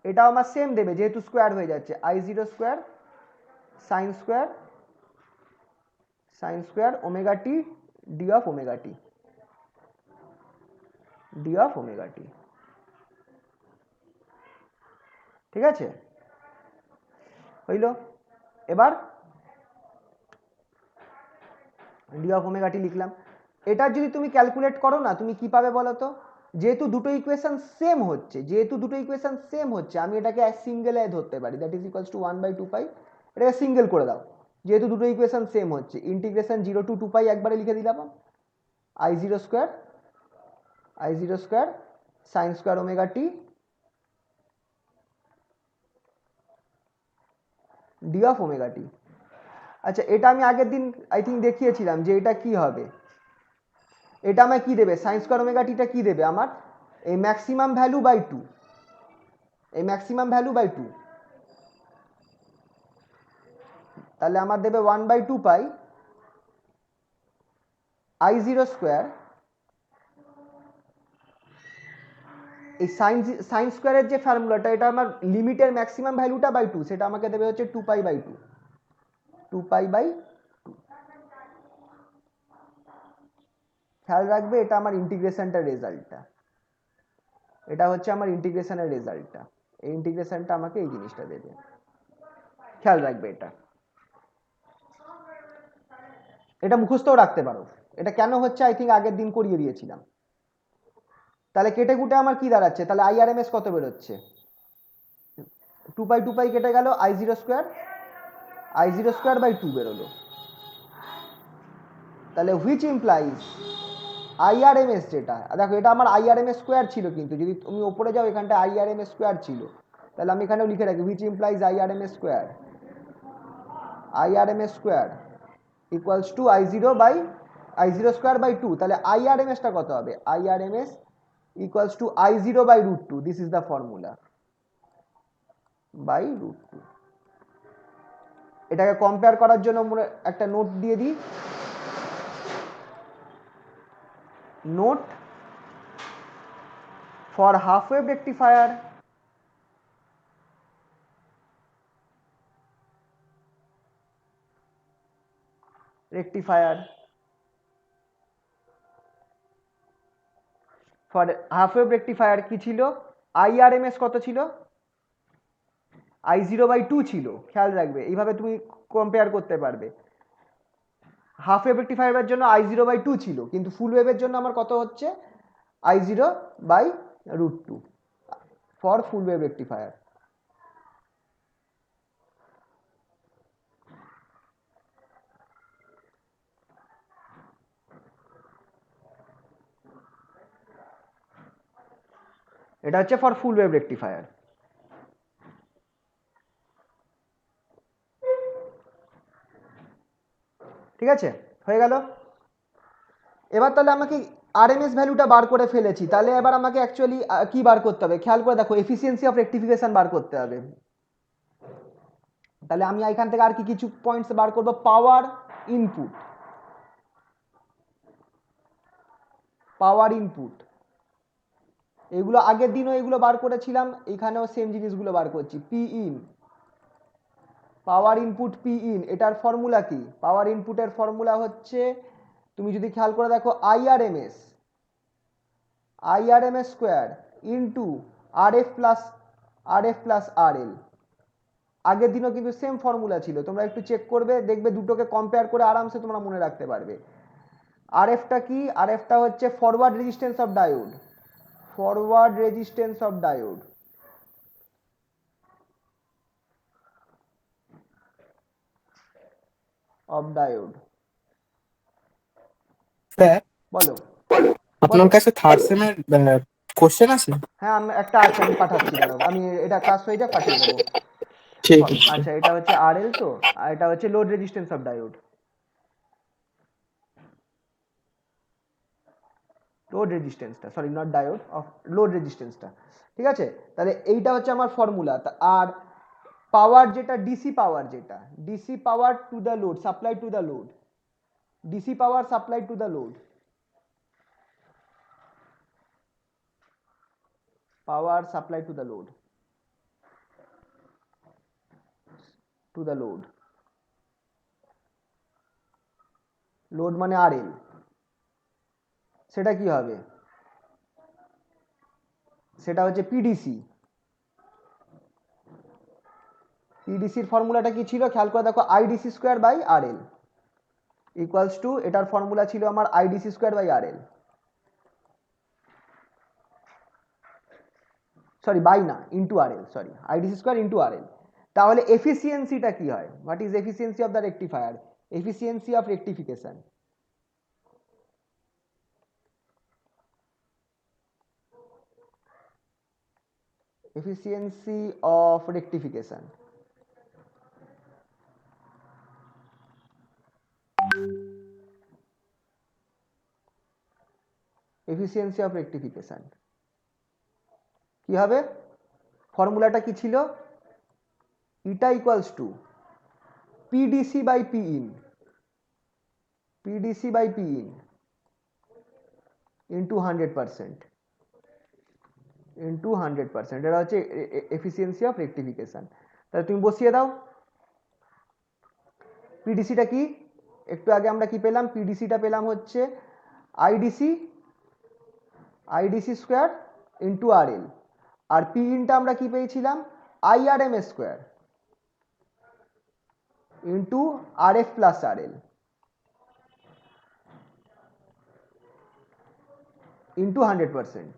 এটাও আমার সেম দেবে যেহেতু স্কোয়ার হয়ে যাচ্ছে, I0 square sine square omega t d of omega t, d of omega t. ঠিক আছে, হইল। এবার ডি অফ ওমেগা টি লিখলাম। এটা যদি তুমি ক্যালকুলেট করো না, তুমি কি পাবে বলো তো? যেহেতু দুটো ইকুয়েশন সেম হচ্ছে, আমি এটাকে সিঙ্গেলে ধরতে পারি, that is equals to 1/2 pi. এটাকে সিঙ্গেল করে দাও, যেহেতু দুটো ইকুয়েশন সেম হচ্ছে। ইন্টিগ্রেশন 0 to 2 পাই একবারে লিখে দিলাম, I0 square sine square omega t d of omega t. আচ্ছা, এটা আমি আগের দিন আই থিঙ্ক দেখিয়েছিলাম যে এটা কি হবে। এটা আমায় কি দেবে? সাইন স্কোয়ার ওমেগা টিটা কি দেবে আমার? এই ম্যাক্সিমাম ভ্যালু বাই 2, তাহলে আমার দেবে 1/2 পাই I0 স্কোয়ার, এই সাইন স্কোয়ারের যে ফর্মুলাটা, এটা আমার লিমিটের ম্যাক্সিমাম ভ্যালুটা বাই 2, সেটা আমাকে দেবে হচ্ছে 2π/2, 2π/2। খেয়াল রাখবে, এটা আমার ইন্টিগ্রেশনটার রেজাল্টটা, এটা হচ্ছে আমার ইন্টিগ্রেশনের রেজাল্টটা। এই ইন্টিগ্রেশনটা আমাকে এই জিনিসটা দেবে, খেয়াল রাখবে। এটা মুখস্থও রাখতে পারো। এটা কেন হচ্ছে আই থিঙ্ক আগের দিন করিয়ে দিয়েছিলাম। তাহলে কেটে কুটে আমার কি দাঁড়াচ্ছে? তাহলে IRMS কত বেরোচ্ছে? 2π কেটে গেল, I0 স্কোয়ার বাই 2 বেরোলো। তাহলে হুইচ ইমপ্লাইজ IRMS, যেটা দেখো এটা আমার IRMS স্কোয়ার ছিল, কিন্তু যদি তুমি ওপরে যাও এখানটা IRMS স্কোয়ার ছিল, তাহলে আমি এখানেও লিখে রাখি which implies IRMS square equals to I0 square by 2। তাহলে IRMS টা কত হবে? IRMS equals to I0/√2, this is the formula, by √2। এটাকে কম্পেয়ার করার জন্য একটা নোট দিয়ে দিই। Note for half wave rectifier, for half wave rectifier কি ছিল? IRMS কত ছিল? I0/2 ছিল। খেয়াল রাখবে, এইভাবে তুমি কম্পেয়ার করতে পারবে। হাফ ওয়েভ রেকটিফায়ারের জন্য I0/2 ছিল, কিন্তু ফুল ওয়েভের জন্য আমার কত হচ্ছে? I0/√2 for full wave rectifier. এটা হচ্ছে ফর ফুল ওয়েভ রেকটিফায়ার। ঠিক আছে, হয়ে গেল। এবার তাহলে আমাকে আরএমএস ভ্যালুটা বার করে ফেলেছি, তাহলে এবার আমাকে অ্যাকচুয়ালি কি বার করতে হবে? খেয়াল করে দেখো, এফিসিয়েন্সি অফ রেকটিফিকেশন বার করতে হবে। তাহলে আমি এখান থেকে আর কি কিছু পয়েন্টস বার করব? পাওয়ার ইনপুট, এগুলো আগের দিনও এগুলো বার করেছিলাম, এখানেও সেম জিনিসগুলো বার করছি। P in, power input P in, এটার ফর্মুলা কি? পাওয়ার ইনপুটের ফর্মুলা হচ্ছে, তুমি যদি খেয়াল করে দেখো, IRMS square into RF plus RL। আগের দিনও কিন্তু সেম ফর্মুলা ছিল, তোমরা একটু চেক করবে, দেখবে দুটোকে কম্পেয়ার করে আরামসে তোমরা মনে রাখতে পারবে। আরএফটা কি? আরএফটা হচ্ছে forward resistance of diode, sir, বলো। আপনার কাছে থার্ড সেমের কোশ্চেন আছে? হ্যাঁ, আমি একটা আছে, আমি পাঠাচ্ছি, দাঁড়াও, আমি এটা ক্লাস হয়ে যাক পাঠিয়ে দেবো। ঠিক আছে। আচ্ছা, এটা হচ্ছে RL, তো আর এটা হচ্ছে load resistance of diode, load রেজিস্ট্যান্সটা, sorry not diode, of load রেজিস্ট্যান্সটা। ঠিক আছে, তাহলে এইটা হচ্ছে আমার ফর্মুলা। আর পাওয়ার যেটা, DC power to the load, supply to the load, DC power supply to the load, power supply to the load, load মানে RL, সেটা কি হবে, সেটা হচ্ছে পিডিসি। পিডিসির ফর্মুলাটা কি ছিল খেয়াল করে দেখো, IDC square by R L equals to, এটার ফর্মুলা ছিল আমার IDC square by R L, sorry by না, into R L, sorry IDC square into R L. তাহলে এফিসিয়েন্সিটা কি হয়, what is efficiency of the rectifier, efficiency of rectification, efficiency of rectification, efficiency of rectification কি হবে, ফর্মুলাটা কি ছিল, eta equals to PDC by P in, PDC by P in into 100%, into 100%, এটা হচ্ছে এফিসিয়েন্সি অফ রেকটিফিকেশন। তাহলে তুমি বসিয়ে দাও, পিডিসিটা কি, একটু আগে আমরা কি পেলাম, পিডিসিটা পেলাম হচ্ছে IDC, IDC square into R এল, আর পি ইনটা আমরা কি পেয়েছিলাম, আইআরএম স্কোয়ার ইন্টু আর এফ প্লাস আর এল ইন্টু 100%।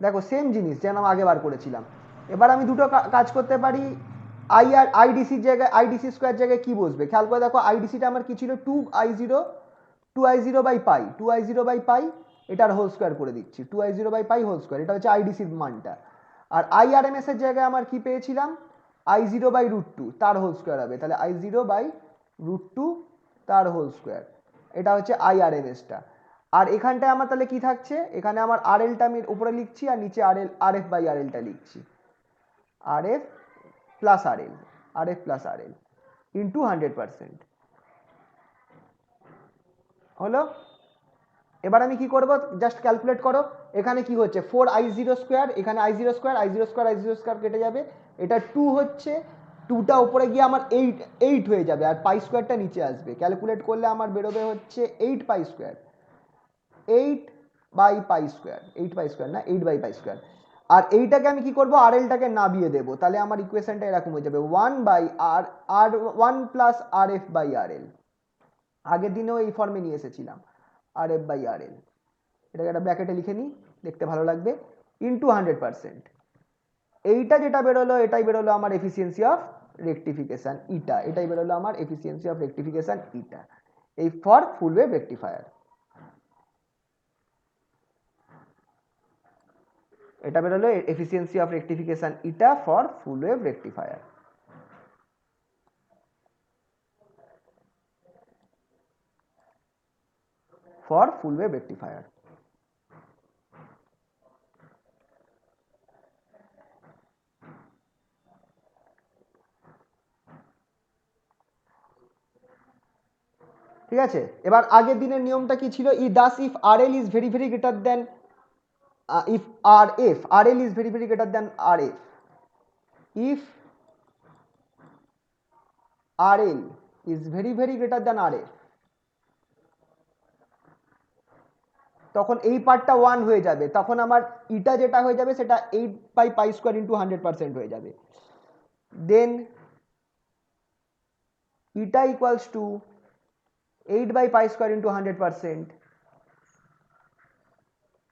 দেখো সেম জিনিস যেন আমি আগে বার করেছিলাম। এবার আমি দুটো কাজ করতে পারি, আইডিসির জায়গায়, আইডিসি স্কোয়ার জায়গায় কি বসবে খেয়াল করে দেখো, আইডিসিটা আমার কি ছিল, 2i0 by pi, 2i0 by pi, এটার হোল স্কোয়ার করে দিচ্ছি, 2i0 by pi whole square, এটা হচ্ছে আইডিসির মানটা। আর আইআরএমএস এর জায়গায় আমার কি পেয়েছিলাম, i0 বাই √2 তার হোল স্কোয়ার হবে, তাহলে i0 বাই √2 তার হোল স্কোয়ার, এটা হচ্ছে আইআরএমএসটা। আর এখানটায় আমার তাহলে কি থাকছে, এখানে আমার আর এলটা আমি উপরে লিখছি, আর নিচে আর এফ বাই আর এলটা লিখছি, আর এফ প্লাস আর এল, আর এফ প্লাস আর এল ইন্টু 100%। হলো, এবার আমি কি করব, জাস্ট ক্যালকুলেট করো, এখানে কি হচ্ছে 4i0 স্কোয়ার, এখানে i0 square, i0 square i0 square কেটে যাবে, এটা 2 হচ্ছে, 2টা উপরে গিয়ে আমার 8 হয়ে যাবে, আর পাই স্কোয়ারটা নিচে আসবে, ক্যালকুলেট করলে আমার বেরোবে হচ্ছে 8 pi square, 8 by pi square, 8 pi square না, 8 বাই পাই স্কোয়ার। আর এইটাকে আমি কি করব, আর এলটাকে নামিয়ে দেবো, তাহলে আমার ইকুয়েশনটা এরকম হয়ে যাবে 1 by R 1 plus R F by R L, আগের দিনেও এই ফর্মে নিয়ে এসেছিলাম, আর এফ বাই আর এল, এটাকে একটা ব্র্যাকেটে লিখে নিই, দেখতে ভালো লাগবে, ইন্টু 100%। এইটা যেটা বেরোলো, এটাই বেরোলো আমার এফিসিয়েন্সি অফ রেকটিফিকেশন ইটা, এটাই বেরোলো আমার এফিসিয়েন্সি অফ রেকটিফিকেশন ইটা, এই ফর ফুল ওয়েভ রেকটিফায়ার। এটা বেরোলো efficiency of rectification eta for full wave rectifier. For full wave rectifier. ঠিক আছে, এবার আগের দিনের নিয়মটা কি ছিল, if R L is very very greater then, if RL is very very greater than RF, if RL is very very greater than RF, তখন এই পার্টটা 1 হয়ে যাবে, তখন আমার ইটা যেটা হয়ে যাবে সেটা 8 বাই পাই স্কোয়ার ইন্টু 100% হয়ে যাবে, then eta equals to 8 by pi square into 100%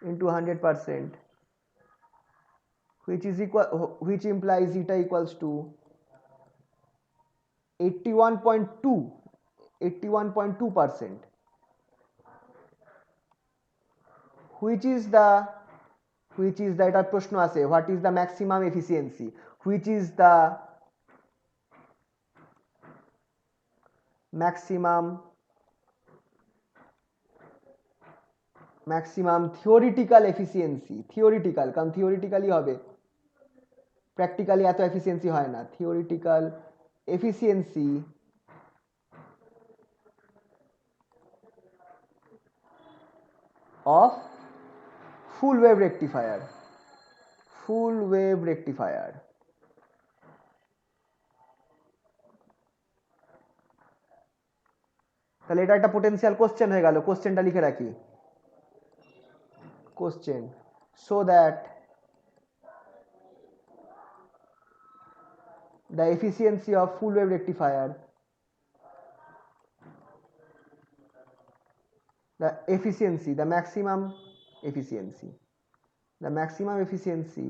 into 100%, which implies eta equals to 81.2%, which is the এটা প্রশ্ন আছে, what is the maximum efficiency, which is the maximum theoretical efficiency, theoretical কারণ theoretically হবে, practically এত efficiency হয় না, theoretical efficiency of full wave rectifier, full wave rectifier, তাহলে এটা একটা পোটেনশিয়াল কোশ্চেন হয়ে গেল। কোশ্চেনটা লিখে রাখি, question, so that the efficiency of full wave rectifier, the efficiency, the maximum efficiency, the maximum efficiency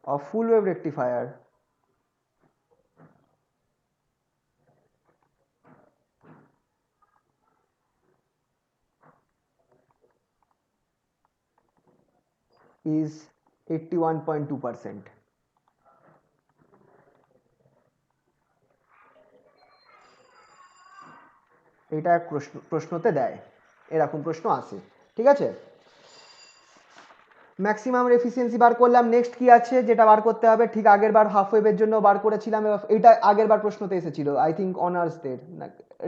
of full wave rectifier is 81.2%. এটা প্রশ্নতে দেয়, এরকম প্রশ্ন আসে, ঠিক আছে। ম্যাক্সিমাম এফিসিয়েন্সি বার করলাম। নেক্সট কি আছে যেটা বার করতে হবে, ঠিক আগের বার হাফ ওয়েভের জন্য বার করেছিলাম, এটা আগের বার প্রশ্নতে এসেছিল আই থিঙ্ক অনার্সদের,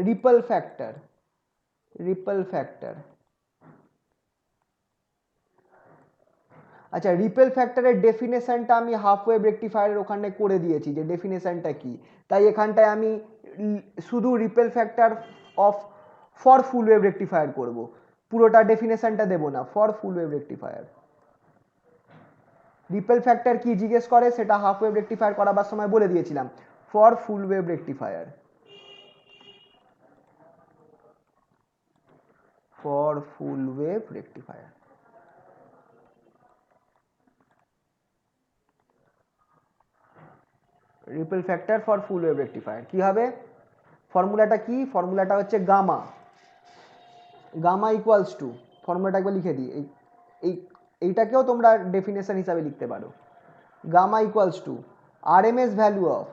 রিপল ফ্যাক্টর, রিপল ফ্যাক্টর। আচ্ছা, রিপেল ফ্যাক্টরের ডেফিনেশনটা আমি হাফ ওয়েভ রেকটিফায়ারের ওখানে করে দিয়েছি যে ডেফিনেশনটা কি, তাই এখানটায় আমি শুধু repel factor of for full wave rectifier করব, পুরোটা ডেফিনেশনটা দেব না, for full wave rectifier. Repel factor কি জিজ্ঞেস করে সেটা হাফ ওয়েভ রেকটিফায়ার করাবার সময় বলে দিয়েছিলাম, for full wave rectifier, for full wave rectifier. Repel factor for full wave rectifier কি হবে, ফর্মুলাটা কি, ফর্মুলাটা হচ্ছে গামা, গামা ইকুয়ালস টু, ফর্মুলাটা একবার লিখে দিই, এইটাকেও তোমরা ডেফিনেশন হিসাবে লিখতে পারো, gamma equals to RMS value of,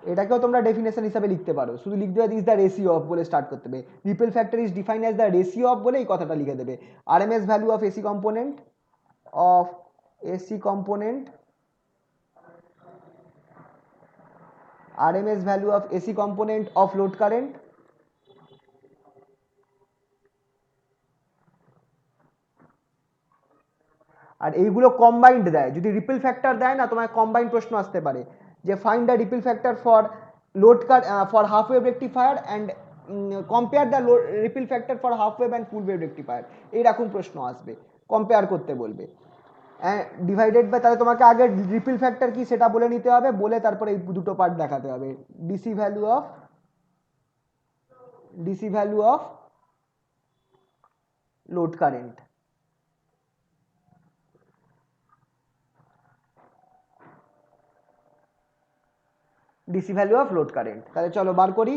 এটাকেও তোমরা ডেফিনেশন হিসাবে লিখতে পারো, শুধু লিখতে হবে ইজ দ্য রেশিও অফ বলে স্টার্ট করতে হবে, ripple factor is defined as the ratio of বলে এই কথাটা লিখে দেবে, RMS value of AC component, of AC component, RMS value of AC component of load current, আর এইগুলো কম্বাইন্ড দেয়, যদি রিপেল ফ্যাক্টর দেয় না তোমায় কম্বাইন্ড প্রশ্ন আসতে পারে যে find the repel factor for load for half wave rectifier and compare the repel factor for half wave and full wave rectifier, এইরকম প্রশ্ন আসবে, কম্পেয়ার করতে বলবে, ডিভাইডেড বাই, তাহলে তোমাকে আগে রিপেল ফ্যাক্টর কি সেটা বলে নিতে হবে, বলে তারপরে এই দুটো পার্ট দেখাতে হবে, DC value of load current, DC value of load current. তাহলে চলো বার করি,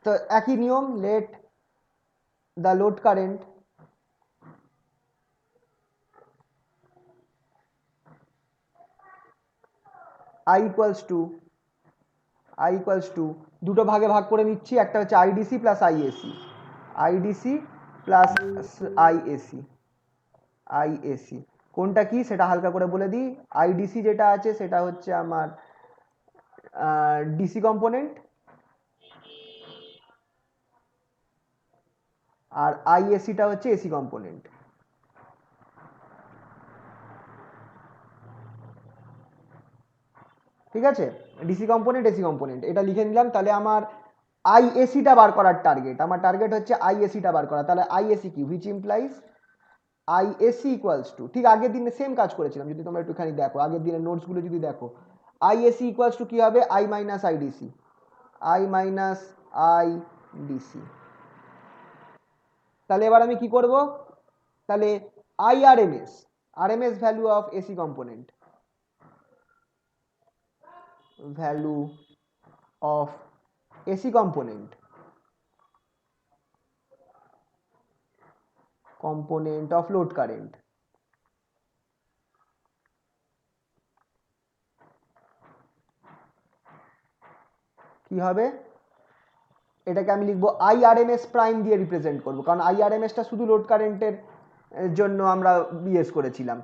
তো একই নিয়ম, let the load current I equals to দুটো ভাগে ভাগ করে নিচ্ছি, একটা হচ্ছে IDC plus IAC, IDC plus IAC কোনটা কি সেটা হালকা করে বলে দিই, আইডিসি যেটা আছে সেটা হচ্ছে আমার ডিসি কম্পোনেন্ট, আর আইএসিটা হচ্ছে এসি কম্পোনেন্ট। ঠিক আছে, ডিসি কম্পোনেন্ট এসি কম্পোনেন্ট এটা লিখে নিলাম। তাহলে আমার আইএসিটা বার করার টার্গেট, আমার টার্গেট হচ্ছে আইএসিটা বার করা, তাহলে আইএসি কি, which implies IAC equals to, ঠিক আগের দিনে সেম কাজ করেছিলাম, যদি তোমরা একটুখানি দেখো আগের দিনের নোটসগুলো যদি দেখো, আইএসি ইকুয়ালস টু কি হবে, আই মাইনাস আইডিসি, আইডিসি। তাহলে এবার আমি কি করব, তাহলে RMS value of AC component, value of AC component of load current, কি হবে, এটাকে আমি লিখবো আইআরএমএস প্রাইম দিয়ে রিপ্রেজেন্ট করব, কারণ আইআরএমএসটা শুধু লোড কারেন্টের জন্য আমরা ইউজ করেছিলাম,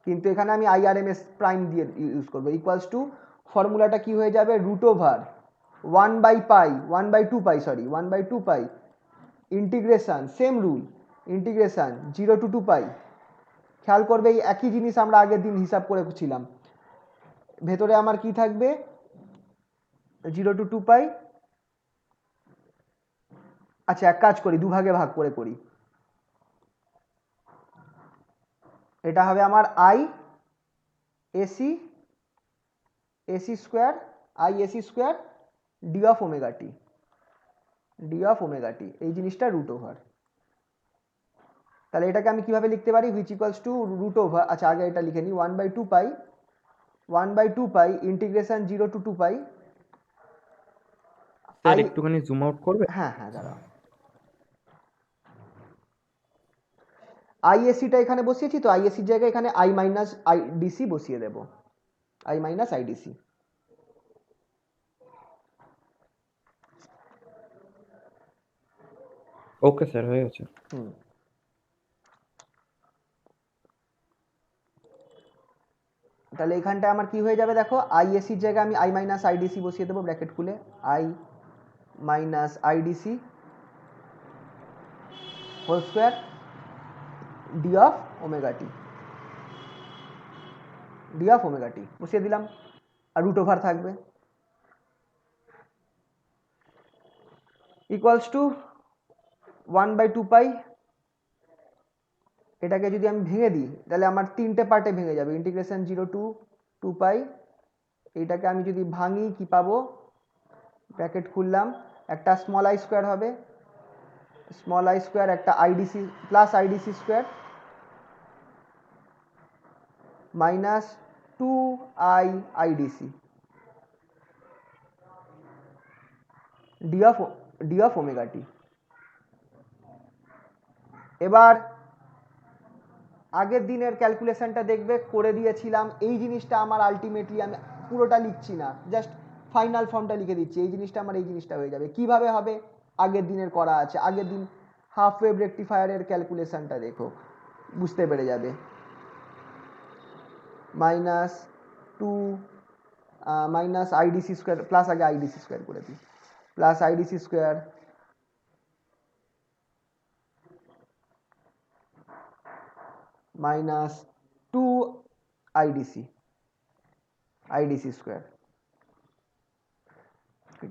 কিন্তু এখানে আমি আইআরএমএস প্রাইম দিয়ে ইউজ করবো, ইকুয়ালস টু ফর্মুলাটা কি হয়ে যাবে, root over 1/2 pi integration same rule integration 0 to 2 pi. খেয়াল করবে এই একই জিনিস আমরা আগের দিন হিসাব করেছিলাম। ভেতরে আমার কি থাকবে 0 to 2 পাই। আচ্ছা এক কাজ করি, দুভাগে ভাগ করে করি। এটা হবে আমার I AC square d of omega t এই জিনিসটা রুট ওভার। তাহলে এটাকে আমি কিভাবে লিখতে পারি, which equals to root over, আচ্ছা আগে এটা লিখে নিই 1/2 pi integration 0 to 2 pi. Sir একটুখানি জুম আউট করবে? হ্যাঁ দাঁড়াও, আইএসিটা এখানে বসিয়েছি তো, আইএসির জায়গায় এখানে আই মাইনাস আইডিসি বসিয়ে দেবো, I minus IDC. Okay sir, হয়ে গেছে। তাহলে এখানটায় আমার কি হয়ে যাবে দেখো, আইএসির জায়গায় আমি আই মাইনাস আইডিসি বসিয়ে দেবো ব্র্যাকেট খুলে, I minus IDC whole square d of omega t বসিয়ে দিলাম, আর রুট ওভার থাকবে ইকুয়ালস টু 1/2 পাই। এটাকে যদি আমি ভেঙে দিই তাহলে আমার তিনটে পার্টে ভেঙে যাবে, ইন্টিগ্রেশন 0 to 2 পাই। এইটাকে আমি যদি ভাঙি কি পাবো, ব্র্যাকেট খুললাম, একটা স্মল আই স্কোয়ার হবে, স্মল আই স্কোয়ার একটা IDC plus IDC square minus 2i IDC d of omega t. এবার আগের দিনের ক্যালকুলেশনটা দেখবে করে দিয়েছিলাম, এই জিনিসটা আমার আলটিমেটলি আমি পুরোটা লিখছি না, জাস্ট ফাইনাল ফর্মটা লিখে দিচ্ছি, এই জিনিসটা আমার এই জিনিসটা হয়ে যাবে। কিভাবে হবে, আগের দিনের করা আছে, আগের দিন হাফ ওয়েভ রেকটিফায়ারের ক্যালকুলেশনটা দেখো বুঝতে পেরে যাবে। Minus 2 minus IDC square plus আগে আইডিসি স্কোয়ার করে দিই, plus IDC square minus 2 IDC square.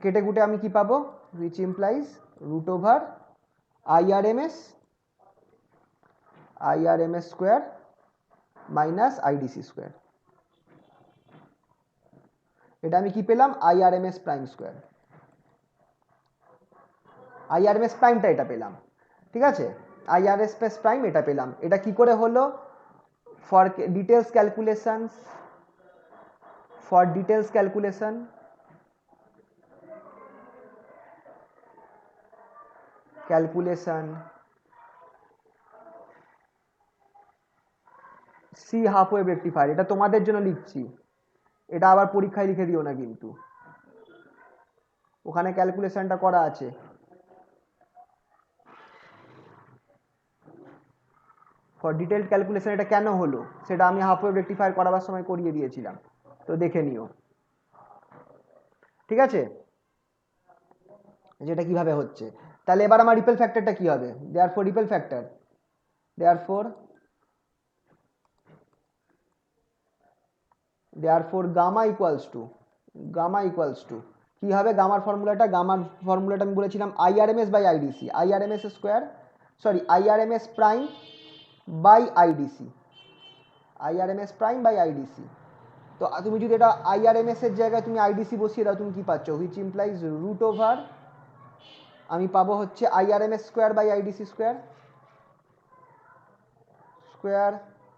কেটে কুটে আমি কি পাবো, which implies root over IRMS square minus IDC square. এটা আমি কি পেলাম, IRMS প্রাইম স্কোয়ার, IRMS প্রাইমটা এটা পেলাম, ঠিক আছে, IRMS প্রাইম এটা পেলাম। এটা কি করে হলো, for details calculation see half wave rectifier, এটা তোমাদের জন্য লিখছি, এটা আবার পরীক্ষায় লিখে দিও না কিন্তু, ওখানে ক্যালকুলেশনটা করা আছে। ফর ডিটেলড ক্যালকুলেশন এটা কেন হলো সেটা আমি হাফ ওয়েভ রেকটিফায়ার করাবার সময় করিয়ে দিয়েছিলাম, তো দেখে নিও, ঠিক আছে, যেটা কিভাবে হচ্ছে। তাহলে এবার আমার রিপেল ফ্যাক্টরটা কি হবে, therefore ripple factor gamma equals to কি হবে, গামার ফর্মুলাটা আমি বলেছিলাম IRMS by IDC, IRMS square sorry IRMS prime by IDC, তো তুমি যদি এটা আইআরএমএস এর জায়গায় তুমি আইডিসি বসিয়ে দাও তুমি কি পাচ্ছ, হুইচ ইমপ্লাইজ রুট ওভার, আমি পাবো হচ্ছে IRMS square by IDC square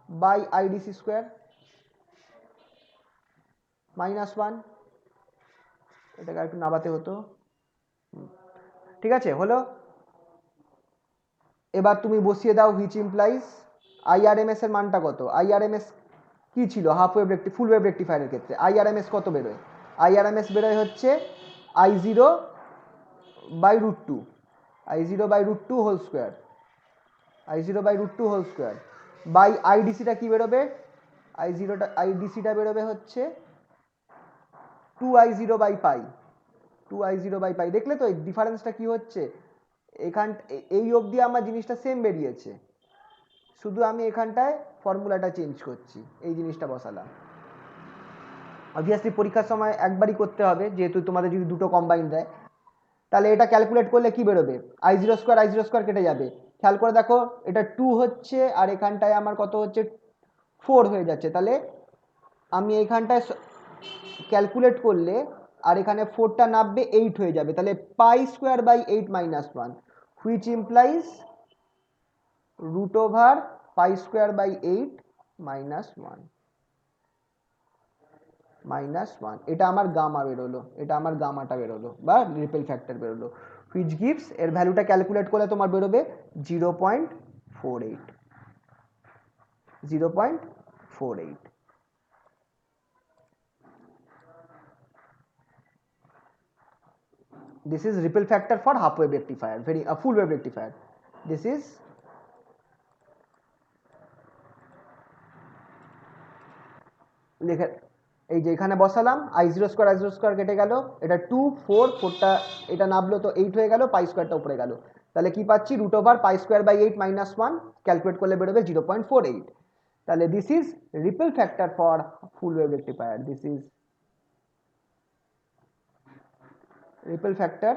by IDC square -1, এটাকে একটু নাবাতে হতো, ঠিক আছে হলো। এবার তুমি বসিয়ে দাও হুইচ ইমপ্লাইজ আইআরএমএস এর মানটা কত, আইআরএমএস কি ছিল হাফ ওয়েভ ফুল ওয়েভ রেকটিফায়ারের ক্ষেত্রে আইআরএমএস কত বেরোয়, আইআরএমএস বেরোয় হচ্ছে I0/√2 হোল স্কোয়ার বাই আইডিসিটা কি বেরোবে, আইডিসিটা বেরোবে হচ্ছে 2I0/π 2i0/π। দেখলে তো এই ডিফারেন্সটা কি হচ্ছে, এই অবধি আমার জিনিসটা সেম বেরিয়েছে, শুধু আমি এখানটায় ফর্মুলাটা চেঞ্জ করছি, এই জিনিসটা বসালাম। অবভিয়াসলি পরীক্ষার সময় একবারই করতে হবে, যেহেতু তোমাদের যদি দুটো কম্বাইন দেয়। তাহলে এটা ক্যালকুলেট করলে কি বেরোবে, i0² কেটে যাবে। খেয়াল করে দেখো, এটা 2 হচ্ছে আর এখানটায় আমার কত হচ্ছে, 4 হয়ে যাচ্ছে। তাহলে আমি এখানটায় ক্যালকুলেট করলে আর এখানে 4টা নামবে 8 হয়ে যাবে। তাহলে π²/8 - 1, হুইচ ইমপ্লাইজ √π²/8 -1 এটা আমার গামা বেরোলো, এটা আমার গামাটা বেরোলো বা রিপেল ফ্যাক্টর বেরোলো, হুইচ গিভস, এর ভ্যালুটা ক্যালকুলেট করলে তোমার বেরোবে 0.48। 0.48। This is ripple factor for half wave rectifier, full wave rectifier. This is লেখা, এই যে এখানে বসালাম, i0² কেটে গেল, এটা 2 4 4টা এটা নামলো তো 8 হয়ে গেল, π² উপরে গেল। তাহলে কি পাচ্ছি, √π²/8 - 1, ক্যালকুলেট করলে বেরোবে 0.48। তাহলে this is repel factor for full wave rectifier. This is repel factor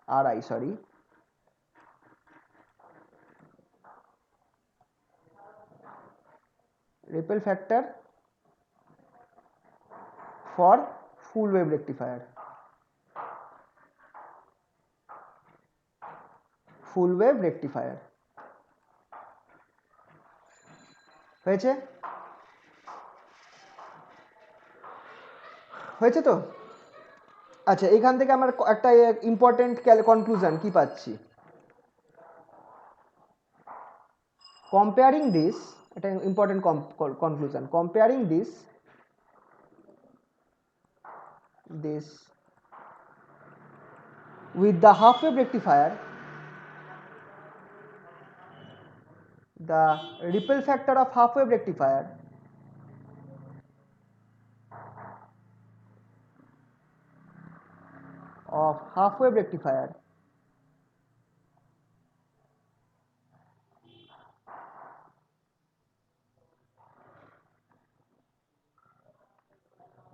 RI, sorry, ripple factor for full wave rectifier, full wave rectifier। হয়েছে হয়েছে তো? আচ্ছা, এখান থেকে আমার একটা ইম্পর্টেন্ট কনক্লুশন কি পাচ্ছি, কম্পেয়ারিং দিস, এটা important conclusion, comparing this with the half wave rectifier, the ripple factor of half wave rectifier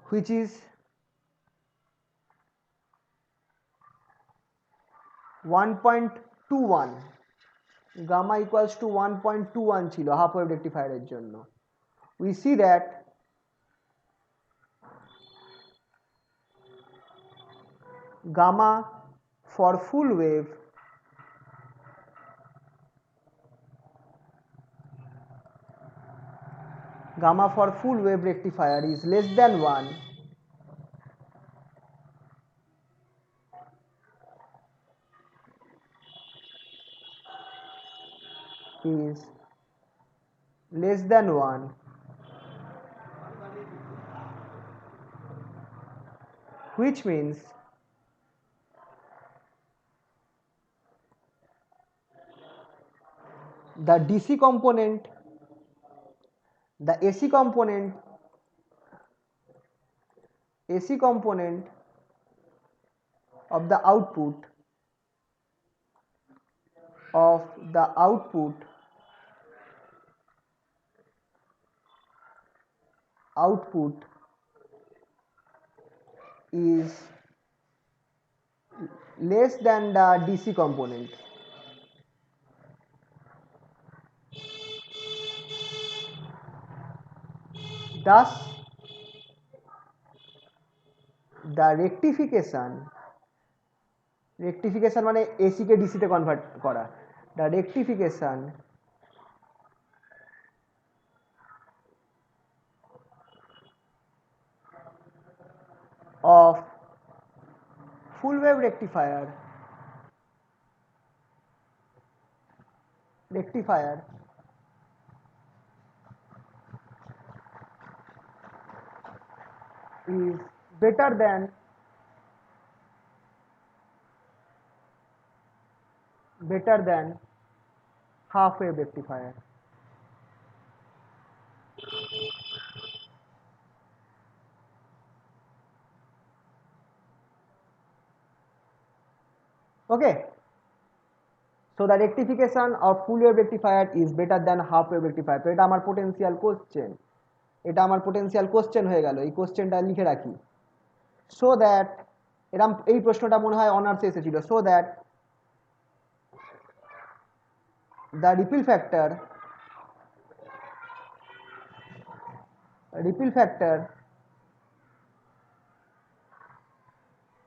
which is 1.21, gamma equals to 1.21 ছিল হাফ ওয়েভ রেক্টিফায়ারের জন্য। we see that gamma for full wave rectifier is less than 1, is less than 1, which means the DC component, the AC component of the output is less than the DC component. Thus the rectification মানে AC কে DC তে convert করা, the rectification of full wave rectifier is better than half wave rectifier. Okay, so the rectification of full wave rectifier is better than half wave rectifier. তো এটা আমার potential question, এটা আমার potential question হয়ে গেল, এই কোশ্চেনটা লিখে রাখি। সো দ্যাট এরম এই প্রশ্নটা মনে হয় অনার্সে এসেছিল। So that the ripple factor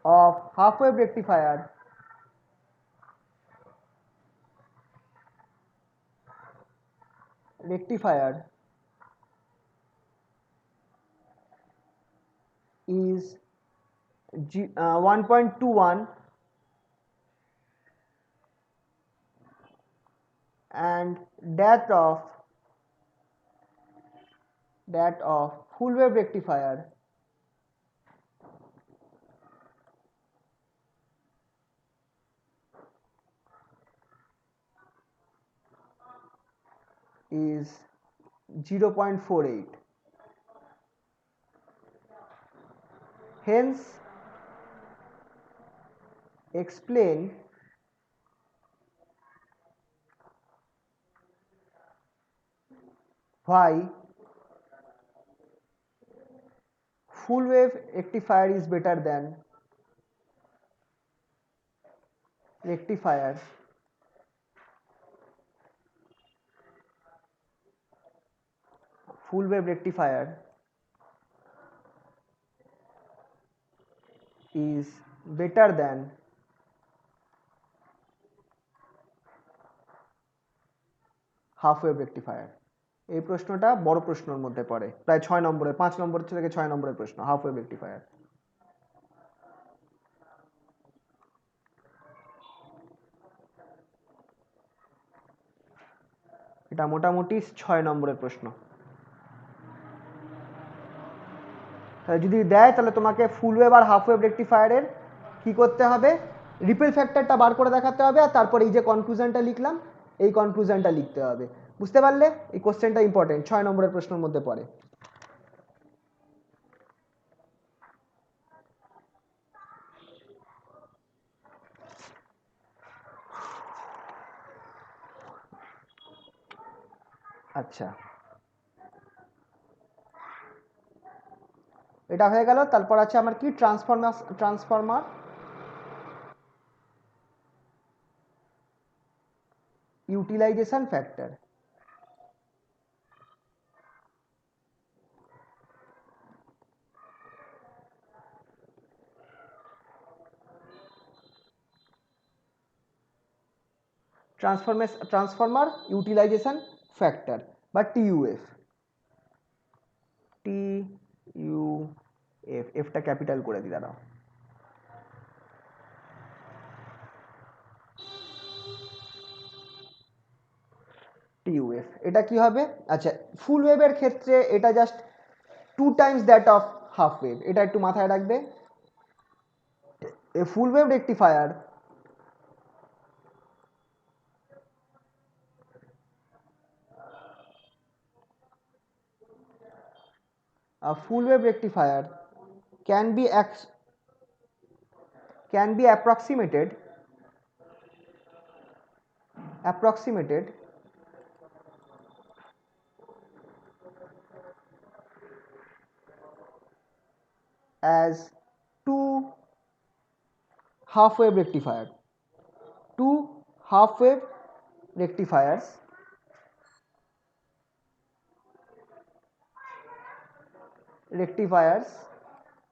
of half wave rectifier is 1.21 and that of full wave rectifier is 0.48. Hence, explain why full wave rectifier is better than rectifier full wave rectifier is better than half wave rectifier. এই প্রশ্নটা বড় প্রশ্নের মধ্যে পড়ে, প্রায় 6 নম্বরের, 5 নম্বর থেকে 6 নম্বরের প্রশ্ন, হাফ ওয়েভ রেকটিফায়ার। এটা মোটামুটি 6 নম্বরের প্রশ্ন। তাহলে যদি দেয় তাহলে তোমাকে ফুল ওয়েভ আর হাফ ওয়েভ রেকটিফায়ারের কি করতে হবে, রিপেল ফ্যাক্টরটা বার করে দেখাতে হবে, আর তারপর এই যে কনক্লুশনটা লিখলাম এই কনক্লুশনটা লিখতে হবে। বুঝতে পারলে? এই কোশ্চেনটা ইম্পর্টেন্ট, 6 নম্বরের প্রশ্নের মধ্যে পড়ে। আচ্ছা, এটা হয়ে গেল। তারপর আছে আমার কি, transformer utilisation factor. Transformer utilisation factor বা টিইউএফ। টিইউএফ, এফটা ক্যাপিটাল করে দিই, দাঁড়াও। টিইউএফ এটা কি হবে? আচ্ছা, ফুল ওয়েভের ক্ষেত্রে এটা just 2 times that of half wave, এটা একটু মাথায় রাখবে। A full wave rectifier a full wave rectifier can be approximated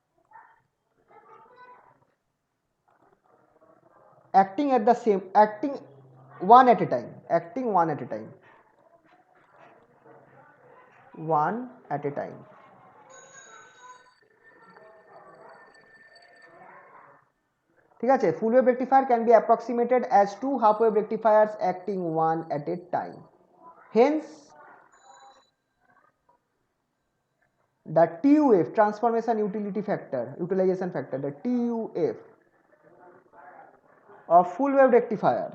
as two half wave rectifiers acting one at a time, ঠিক আছে? Full wave rectifier can be approximated as two half wave rectifiers acting one at a time. Hence the TUF, transformation utilization factor, the TUF of full wave rectifier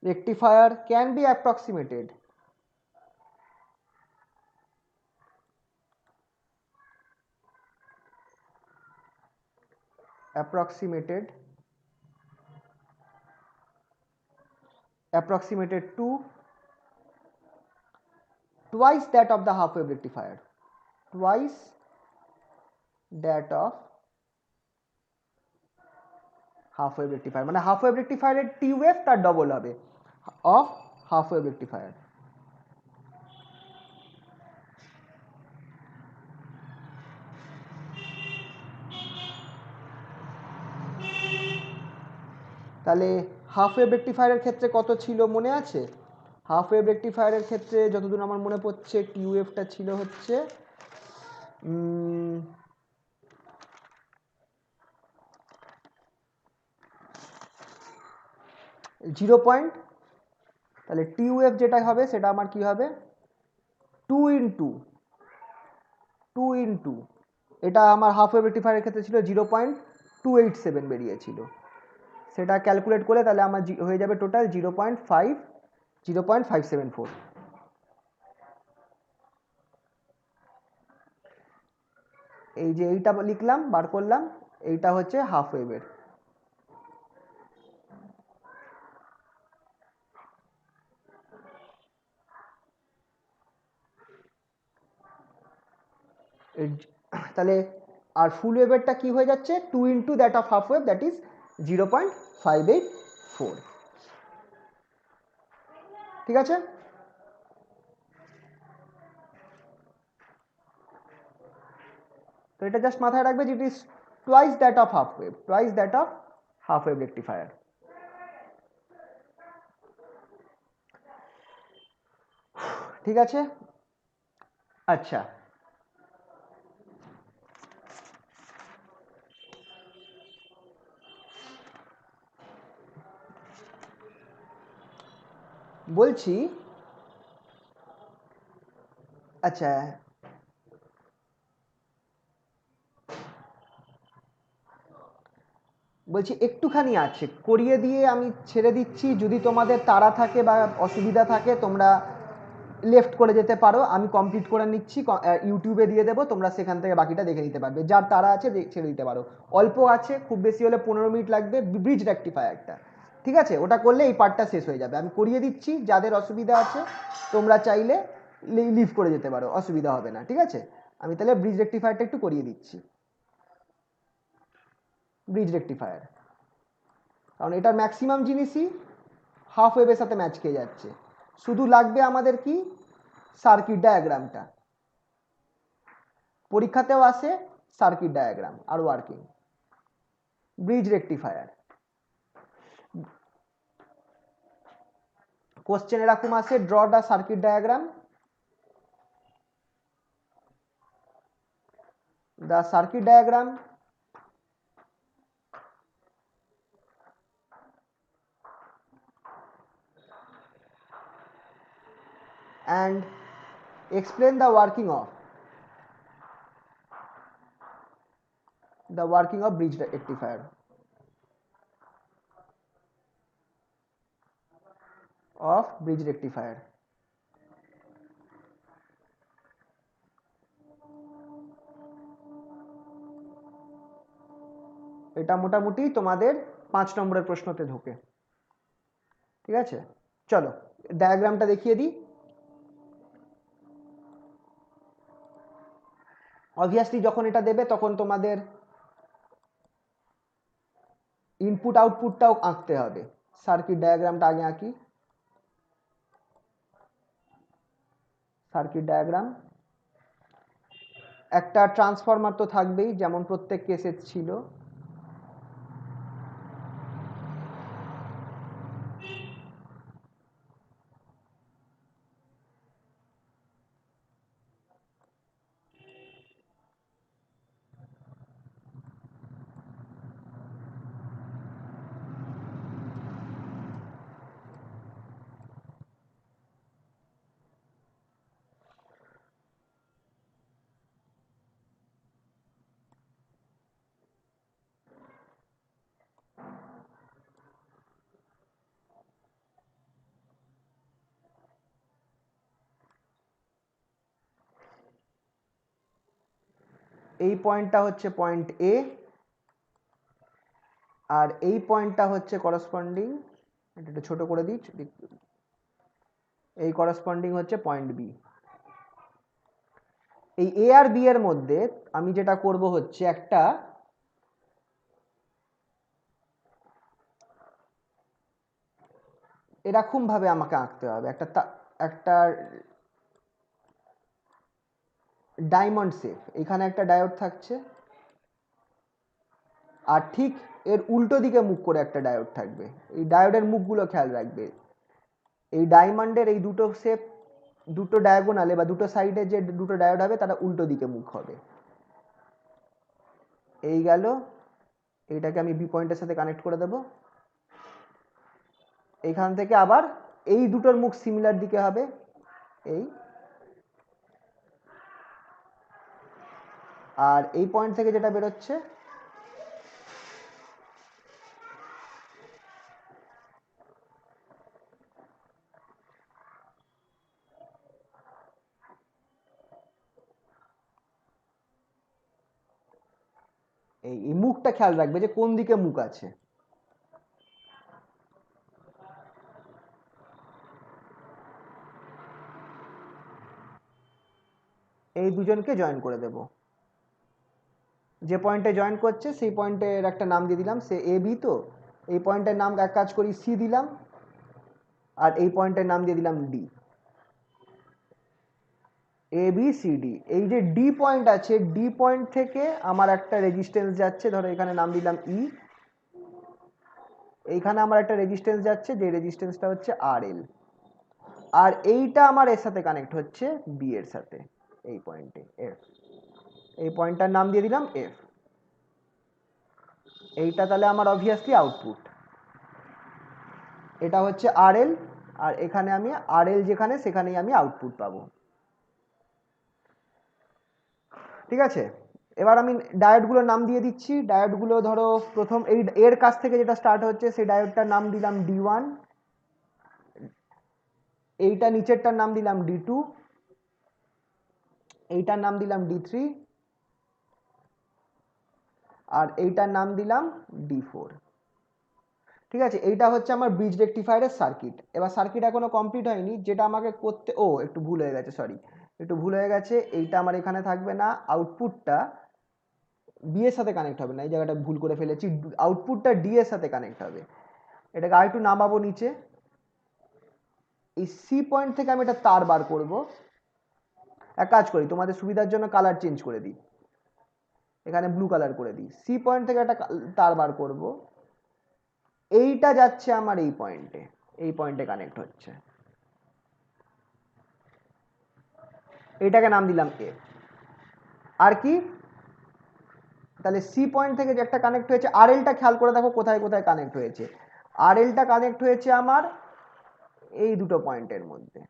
rectifier can be approximated. Approximated to twice that of the half wave rectifier, twice that of half wave rectifier, মানে half wave রেকটিফায়ারের T wave তার double হবে of half wave rectifier. তাহলে half wave রেকটিফায়ারের ক্ষেত্রে কত ছিল মনে আছে? Half wave রেকটিফায়ারের ক্ষেত্রে যতদূর আমার মনে পড়ছে টি ওয়েভটা ছিল হচ্ছে 0 পয়েন্ট, তাহলে টি ওয়েভ যেটা হবে সেটা আমার কি হবে 2 ইন্টু এটা আমার হাফ ওয়েভ রেকটিফায়ারের ক্ষেত্রে ছিল 0.287 বেরিয়েছিল, সেটা ক্যালকুলেট করে তাহলে আমার হয়ে যাবে টোটাল 0.574। এই যে এইটা লিখলাম বার করলাম, এইটা হচ্ছে হাফ ওয়েভের। তাহলে আর ফুল ওয়েভেরটা কি হয়ে যাচ্ছে 2 into that of half wave, that is 0.584। ঠিক আছে, তো এটা জাস্ট মাথায় রাখবে যে it is twice that of half wave, twice that of half wave rectifier. ঠিক আছে, আচ্ছা বলছি, আচ্ছা বলছি একটুখানি আছে করিয়ে দিয়ে আমি ছেড়ে দিচ্ছি, যদি তোমাদের তাড়া থাকে বা অসুবিধা থাকে তোমরা লেফট করে যেতে পারো, আমি কমপ্লিট করে নিচ্ছি, ইউটিউবে দিয়ে দেবো, তোমরা সেখান থেকে বাকিটা দেখে নিতে পারবে। যার তাড়া আছে ছেড়ে দিতে পারো, অল্প আছে, খুব বেশি হলে 15 মিনিট লাগবে, ব্রিজ রেকটিফায়ারটা। ঠিক আছে, ওটা করলে এই পার্টটা শেষ হয়ে যাবে। আমি করিয়ে দিচ্ছি, যাদের অসুবিধা আছে তোমরা চাইলে লিভ করে যেতে পারো, অসুবিধা হবে না। ঠিক আছে, আমি তাহলে ব্রিজ রেকটিফায়ারটা একটু করিয়ে দিচ্ছি। ব্রিজ রেকটিফায়ার, কারণ এটার ম্যাক্সিমাম জিনিসই হাফ ওয়েভের সাথে ম্যাচ খেয়ে যাচ্ছে, শুধু লাগবে আমাদের কি সার্কিট ডায়াগ্রামটা। পরীক্ষাতেও আসে circuit diagram are working. Bridge rectifier question এরকম আসে, draw the circuit diagram, the circuit diagram and explain the working of bridge rectifier এটা মোটামুটি তোমাদের 5 নম্বরের প্রশ্নতে ঢোকে। ঠিক আছে, চলো ডায়াগ্রামটা দেখিয়ে দিই। অবভিয়াসলি যখন এটা দেবে তখন তোমাদের ইনপুট আউটপুটটাও আঁকতে হবে। সার্কিট ডায়াগ্রামটা আগে আঁকি। সার্কিট ডায়াগ্রাম, একটা ট্রান্সফরমার তো থাকবেই, যেমন প্রত্যেক কেসে ছিল। এই পয়েন্টটা হচ্ছে পয়েন্ট এ, আর এই পয়েন্টটা হচ্ছে করসপন্ডিং, এটা একটু ছোট করে দিই, এই করসপন্ডিং হচ্ছে পয়েন্ট বি। এই এ আর বি এর মধ্যে আমি যেটা করব হচ্ছে একটা এরকম ভাবে আমাকে আঁকতে হবে, একটা ডায়মন্ড শেপ। এখানে একটা ডায়োড থাকছে, আর ঠিক এর উল্টো দিকে মুখ করে একটা ডায়োড থাকবে। এই ডায়োডের মুখগুলো খেয়াল রাখবে। এই ডায়মন্ডের এই দুটো শেপ, দুটো ডায়াগোনালে বা দুটো সাইডে যে দুটো ডায়োড হবে তারা উল্টো দিকে মুখ হবে। এই গেল, এইটাকে আমি বি পয়েন্টের সাথে কানেক্ট করে দেব। এইখান থেকে আবার এই দুটোর মুখ সিমিলার দিকে হবে, এই, আর এই পয়েন্ট থেকে যেটা বেরোচ্ছে এই মুখটা খেয়াল রাখবে যে কোন দিকে মুখ আছে। এই দুজনকে জয়েন করে দেব। যে পয়েন্টে জয়েন করছে সেই পয়েন্টের একটা নাম দিয়ে দিলাম, সে এ বি, তো এই পয়েন্টের নাম এক কাজ করি সি দিলাম, আর এই পয়েন্টের নাম দিয়ে দিলাম D. A B C D. এই যে ডি পয়েন্ট আছে, ডি পয়েন্ট থেকে আমার একটা রেজিস্ট্যান্স যাচ্ছে, ধরো এখানে নাম দিলাম ই। এইখানে আমার একটা রেজিস্ট্যান্স যাচ্ছে, যে রেজিস্ট্যান্সটা হচ্ছে আর এল, আর এইটা আমার এর সাথে কানেক্ট হচ্ছে বি এর সাথে, এই পয়েন্টে এফ। এই পয়েন্টটার নাম দিয়ে দিলাম এফ। এইটা তাহলে আমার অবভিয়াসলি আউটপুট। এটা হচ্ছে আর এল, আর এখানে আমি আর এল যেখানে সেখানেই আমি আউটপুট পাবো। ঠিক আছে, এবার আমি ডায়োডগুলোর নাম দিয়ে দিচ্ছি। ডায়োডগুলো ধরো প্রথম এই এর কাছ থেকে যেটা স্টার্ট হচ্ছে সেই ডায়োডটার নাম দিলাম ডি1, এইটা নিচেরটার নাম দিলাম ডি2, এইটার নাম দিলাম ডি3, আর এইটার নাম দিলাম ডি4। ঠিক আছে, এইটা হচ্ছে আমার ব্রিজ রেকটিফায়ারের সার্কিট। এবার সার্কিট এখনো কমপ্লিট হয়নি, যেটা আমাকে করতে, একটু ভুল হয়ে গেছে, সরি, একটু ভুল হয়ে গেছে। এইটা আমার এখানে থাকবে না, আউটপুটটা বি এর সাথে কানেক্ট হবে না, এই জায়গাটা ভুল করে ফেলেছি, আউটপুটটা ডি এর সাথে কানেক্ট হবে। এটাকে আরেকটু নামাবো নিচে। এই সি পয়েন্ট থেকে আমি একটা তার বার করব। এক কাজ করি, তোমাদের সুবিধার জন্য কালার চেঞ্জ করে দিই, এখানে ব্লু কালার করে দিই। সি পয়েন্ট থেকে একটা তার বার করব, এইটা যাচ্ছে আমার এই পয়েন্টে, এই পয়েন্টে কানেক্ট হচ্ছে, এইটাকে নাম দিলাম এ। আর কি, তাহলে সি পয়েন্ট থেকে যে একটা কানেক্ট হয়েছে, আর এলটা খেয়াল করে দেখো কোথায় কোথায় কানেক্ট হয়েছে। আর এলটা কানেক্ট হয়েছে আমার এই দুটো পয়েন্টের মধ্যে,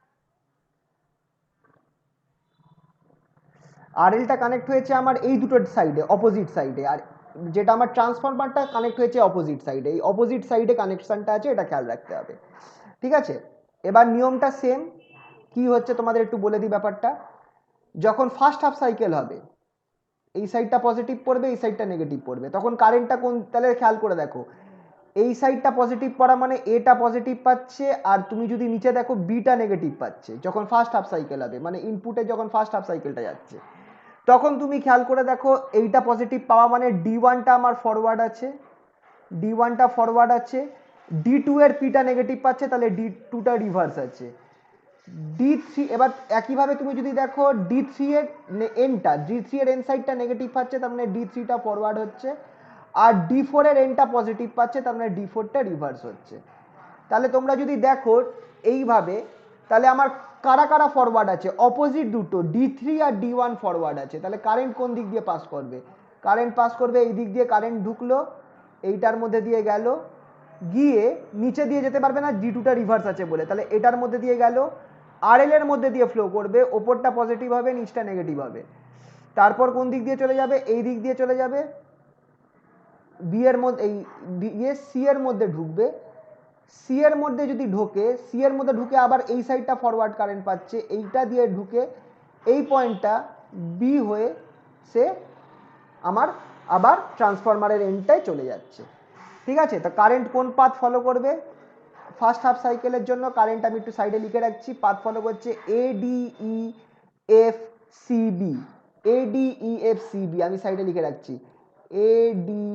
আর এলটা কানেক্ট হয়েছে আমার এই দুটো সাইডে, অপোজিট সাইডে, আর যেটা আমার ট্রান্সফরমারটা কানেক্ট হয়েছে অপোজিট সাইডে। এই অপোজিট সাইডে কানেকশনটা আছে, এটা খেয়াল রাখতে হবে। ঠিক আছে, এবার নিয়মটা সেম। কি হচ্ছে তোমাদের একটু বলে দিই ব্যাপারটা। যখন ফার্স্ট হাফ সাইকেল হবে, এই সাইডটা পজিটিভ পড়বে, এই সাইডটা নেগেটিভ পড়বে, তখন কারেন্টটা কোন, তাহলে খেয়াল করে দেখো, এই সাইডটা পজিটিভ পড়া মানে এটা পজিটিভ পাচ্ছে, আর তুমি যদি নিচে দেখো বিটা নেগেটিভ পাচ্ছে যখন ফার্স্ট হাফ সাইকেল হবে, মানে ইনপুটে যখন ফার্স্ট হাফ সাইকেলটা যাচ্ছে, তখন তুমি খেয়াল করে দেখো এইটা পজিটিভ পাওয়া মানে ডি1টা আমার ফরওয়ার্ড আছে, ডি1টা ফরওয়ার্ড আছে, ডি2 এর পিটা নেগেটিভ পাচ্ছে, তাহলে ডি2টা রিভার্স আছে, ডি3। এবার একইভাবে তুমি যদি দেখো ডি3 এর এনটা, ডি3 এর এন সাইডটা নেগেটিভ পাচ্ছে, তার মানে ডি3টা ফরওয়ার্ড হচ্ছে, আর ডি4 এর এনটা পজিটিভ পাচ্ছে, তার মানে ডি4টা রিভার্স হচ্ছে। তাহলে তোমরা যদি দেখো এইভাবে, তাহলে আমার কারা কারা ফরওয়ার্ড আছে, অপোজিট দুটো ডি3 আর ডি1 ফরওয়ার্ড আছে, তাহলে কারেন্ট কোন দিক দিয়ে পাস করবে, কারেন্ট পাস করবে এই দিক দিয়ে, কারেন্ট ঢুকলো এইটার মধ্যে দিয়ে গেল, গিয়ে নিচে দিয়ে যেতে পারবে না, ডি2টা রিভার্স আছে বলে, তাহলে এটার মধ্যে দিয়ে গেল, আর এল এর মধ্যে দিয়ে ফ্লো করবে, ওপরটা পজিটিভ হবে নিচটা নেগেটিভ হবে, তারপর কোন দিক দিয়ে চলে যাবে, এই দিক দিয়ে চলে যাবে, বি এর মধ্যে এই সি এর মধ্যে ঢুকবে, সি এর মধ্যে যদি ঢোকে, সি এর মধ্যে ঢুকে আবার এই সাইডটা ফরওয়ার্ড কারেন্ট পাচ্ছে, এইটা দিয়ে ঢুকে এই পয়েন্টটা বি হয়ে সে আমার আবার ট্রান্সফরমারের এন্ডটায় চলে যাচ্ছে। ঠিক আছে, তো কারেন্ট কোন পাথ ফলো করবে? ফার্স্ট হাফ সাইকেলের জন্য কারেন্ট আমি একটু সাইডে লিখে রাখছি, পাথ ফলো করছে ADEFCB। ADEFCB আমি সাইডে লিখে রাখছি, ADBFCB।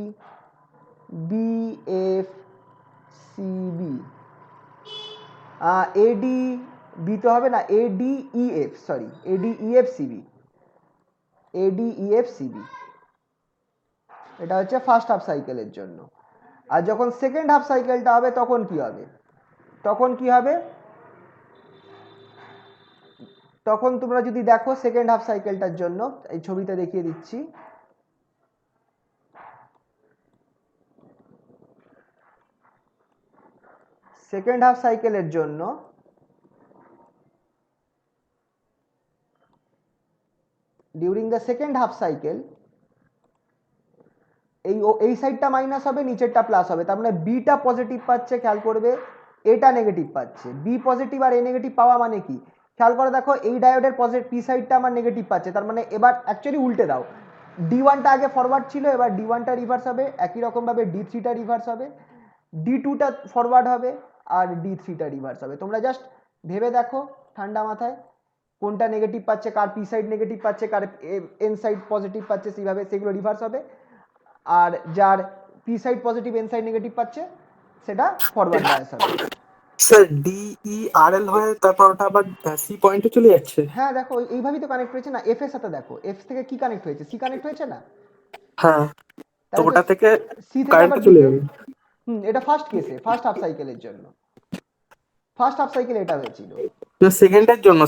ADB তো হবে না, ADEF, সরি, ADEFCB। ADEFCB এটা হচ্ছে ফার্স্ট হাফ সাইকেলের জন্য। আর যখন সেকেন্ড হাফ সাইকেলটা হবে তখন কি হবে? তখন তোমরা যদি দেখো সেকেন্ড হাফ সাইকেলটার জন্য, এই ছবিতে দেখিয়ে দিচ্ছি, সেকেন্ড হাফ সাইকেলের জন্য during the second half cycle এই সাইডটা মাইনাস হবে, নিচেরটা প্লাস হবে, তার মানে বিটা পজিটিভ পাচ্ছে, খেয়াল করবে, এটা নেগেটিভ পাচ্ছে। বি পজিটিভ আর এ নেগেটিভ পাওয়া মানে কি? খেয়াল করে দেখো, এই ডায়োডের পি সাইডটা আমার নেগেটিভ পাচ্ছে, তার মানে এবার অ্যাকচুয়ালি উল্টে দাও, D1টা আগে ফরওয়ার্ড ছিল, এবার D1টা রিভার্স হবে, একই রকমভাবে D3টা রিভার্স হবে, D2টা ফরওয়ার্ড হবে, আর D3টা রিভার্স হবে। তোমরা জাস্ট ভেবে দেখো ঠান্ডা মাথায়, কোনটা নেগেটিভ পাচ্ছে, কার পি সাইড নেগেটিভ পাচ্ছে, কার এন সাইড পজিটিভ পাচ্ছে, সেইভাবে সেগুলো রিভার্স হবে, আর যার P side positive N side negative পাচ্ছে সেটা ফরওয়ার্ড বায়াস হবে। স্যার DERL হয়ে তারপর ওটা আবার সি পয়েন্টে চলে যাচ্ছে। হ্যাঁ দেখো, এইভাবেই তো কানেক্ট হয়েছে না, এফ এর সাথে দেখো, এফ থেকে কি কানেক্ট হয়েছে? সি কানেক্ট হয়েছে না? হ্যাঁ, তো তাহলে ওটা থেকে সি থেকে কারেন্ট আবার চলে বিতে, যাবে। এটা ফার্স্ট কেসে, ফার্স্ট হাফ সাইকেলের জন্য, ফার্স্ট হাফ সাইকেল এটা হয়েছিল। সেকেন্ডের জন্য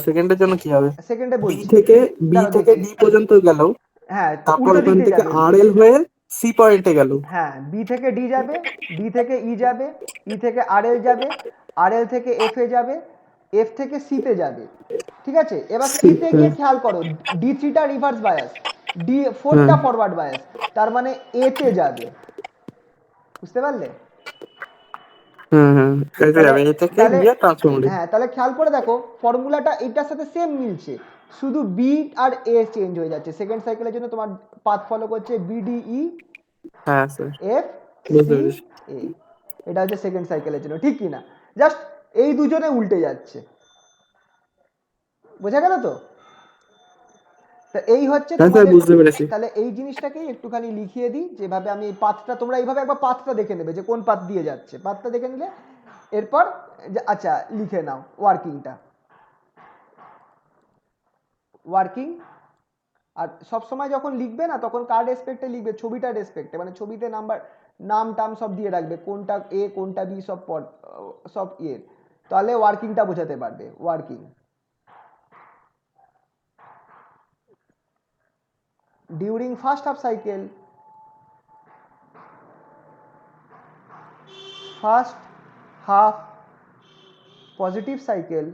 কি হবে? সেকেন্ডে বি বলছি, থেকে দাঁড়াও ডি দেখছি। পর্যন্ত গেল, হ্যাঁ, তারপর উল্টো দিক ওখান দিয়ে থেকে যাবে। RL হয়ে সি পয়েন্টে গেল। হ্যাঁ, বি থেকে ডি যাবে, ডি থেকে ই যাবে, ই থেকে আর এল যাবে, আর এল থেকে এফ এ যাবে, এফ থেকে সিতে যাবে। ঠিক আছে, এবার সিতে গিয়ে খেয়াল করো, D3টা রিভার্স বায়াস, D4টা ফরওয়ার্ড বায়াস, তার মানে এতে যাবে। বুঝতে পারলে? এটা যাবে এ থেকে তাহলে গিয়ে ট্রান্সফর্মারে। হ্যাঁ, তাহলে খেয়াল করে দেখো ফর্মুলাটা এটার সাথে সেম মিলছে, শুধু বি আর এ চেঞ্জ হয়ে যাচ্ছে। সেকেন্ড সাইকেলের জন্য তোমার পাথ ফলো করছে BDE হ্যাঁ স্যার, এফ বুঝতে সি পেরেছি। এ। এটা হচ্ছে সেকেন্ড সাইকেলের জন্য, ঠিক কি না? জাস্ট এই দুজনে উল্টে যাচ্ছে, বোঝা গেল তো? তা এই হচ্ছে হ্যাঁ স্যার, তোমাদের, বুঝতে পেরেছি। তাহলে এই জিনিসটাকেই একটুখানি লিখিয়ে দিই, যেভাবে আমি এই পাথটা, তোমরা এইভাবে একবার পাথটা দেখে নেবে যে কোন পাথ দিয়ে যাচ্ছে, পাথটা দেখে নিলে এরপর আচ্ছা লিখে নাও ওয়ার্কিং। আর সব সময় যখন লিখবে না, তখন কার রেসপেক্টে লিখবে? ছবিটার রেসপেক্টে, মানে ছবিতে নাম টাম সব দিয়ে রাখবে, কোনটা এ কোনটা বি, সব ইয়ে, তাহলে ওয়ার্কিংটা বোঝাতে পারবে। Working during first half cycle, first half positive cycle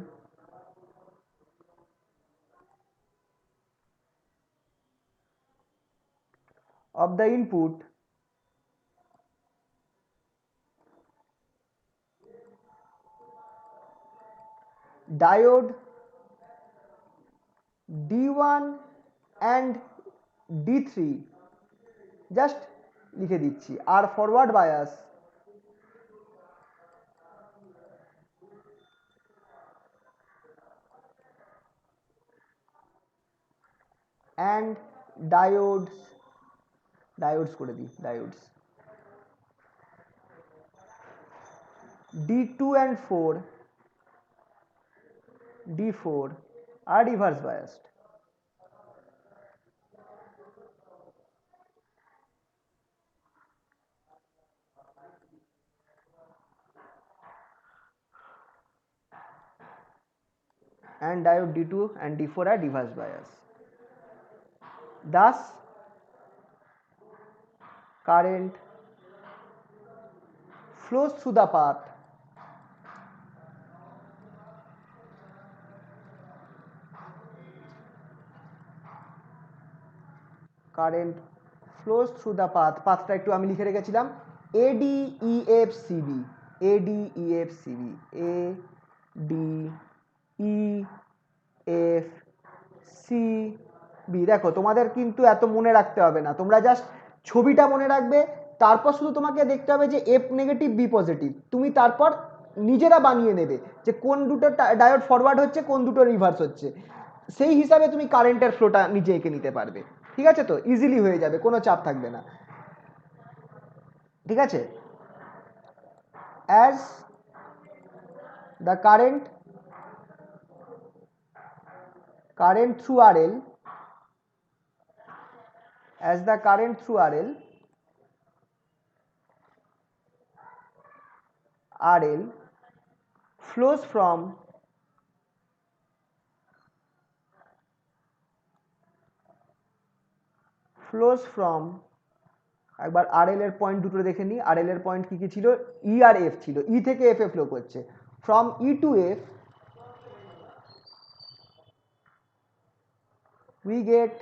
of the input diode D1 and D3, just লিখে দিচ্ছি, আর ফরওয়ার্ড বায়াস and diodes করে দিই, diodes D2 and 4, D4 are reverse biased, and diode D2 and D4 are reverse biased. Thus current flows through the path পাথটা একটু আমি লিখে রেখেছিলাম, ADEFCB, ADEFCB, ADEFCB, B. দেখো তোমাদের কিন্তু এত মনে রাখতে হবে না, তোমরা জাস্ট ছবিটা মনে রাখবে, তারপর শুধু তোমাকে দেখতে হবে যে এফ নেগেটিভ বি পজিটিভ, তুমি তারপর নিজেরা বানিয়ে নেবে যে কোন দুটো ডায়োড ফরওয়ার্ড হচ্ছে কোন দুটো রিভার্স হচ্ছে, সেই হিসাবে তুমি কারেন্টের ফ্লোটা নিজে এঁকে নিতে পারবে। ঠিক আছে, তো ইজিলি হয়ে যাবে, কোনো চাপ থাকবে না। ঠিক আছে, as the current through RL, as the current through RL flows from একবার RL এর পয়েন্ট দুটো দেখে নিই। RL এর পয়েন্ট কি কি ছিল? E আর F ছিল, E থেকে F এ ফ্লো করছে। From E to F we get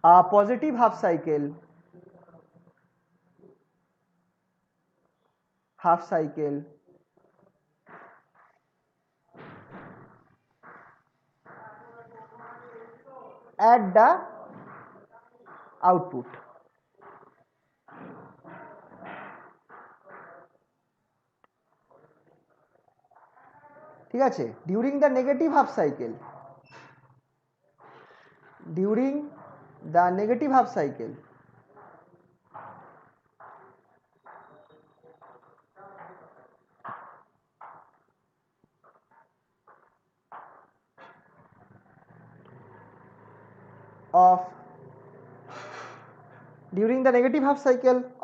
a positive half cycle at the output. ঠিক আছে, during the negative half cycle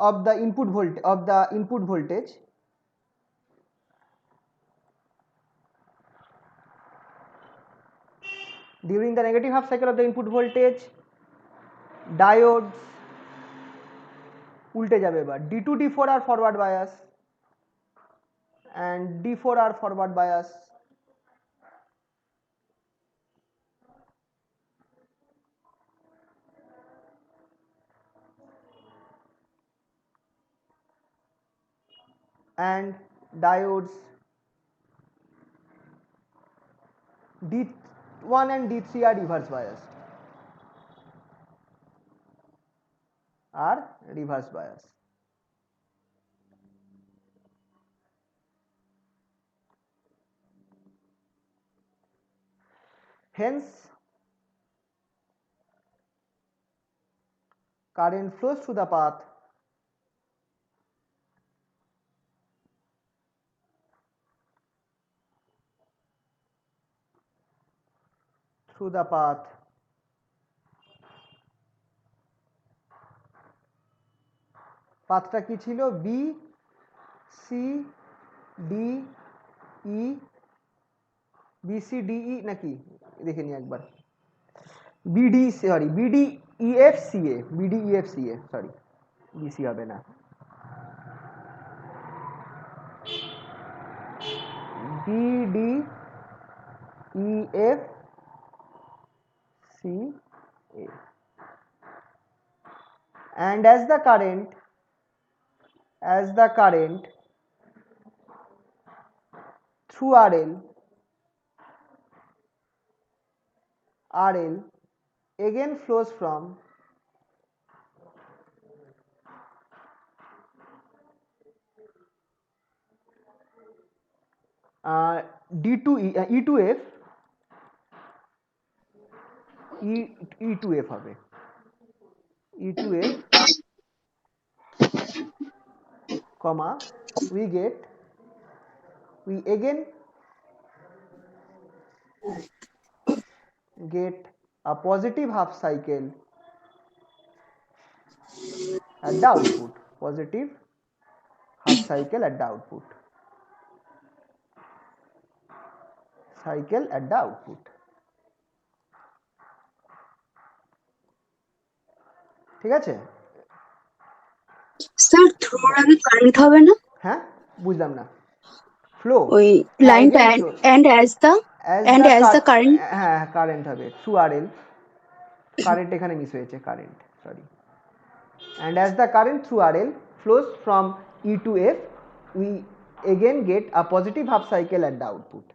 of the input voltage diodes উল্টে যাবে এবার, D2 D4 are forward bias and D4 are forward bias, and diodes D1 and D3 are reverse biased, hence current flows through the path পাথটা কি ছিল? B C D E, B C D E নাকি দেখে নি একবার, BD sorry BD EF C A, sorry BC হবে না, BD EF C A, and as the current through RL again flows from D2 E to F, E to F হবে, E to F, comma we again get a positive half cycle at the output, ঠিক আছে? Sir থ্রোর আগে current হবে না? হ্যাঁ, বুঝলাম না। Flow ওই লাইনটা এন্ড অ্যাজ দ্য কারেন্ট, হ্যাঁ কারেন্ট হবে থ্রু RL, কারেন্ট এখানে মিস হয়েছে, current sorry, and as the current through RL flows from E to F we again get a positive half cycle at the output.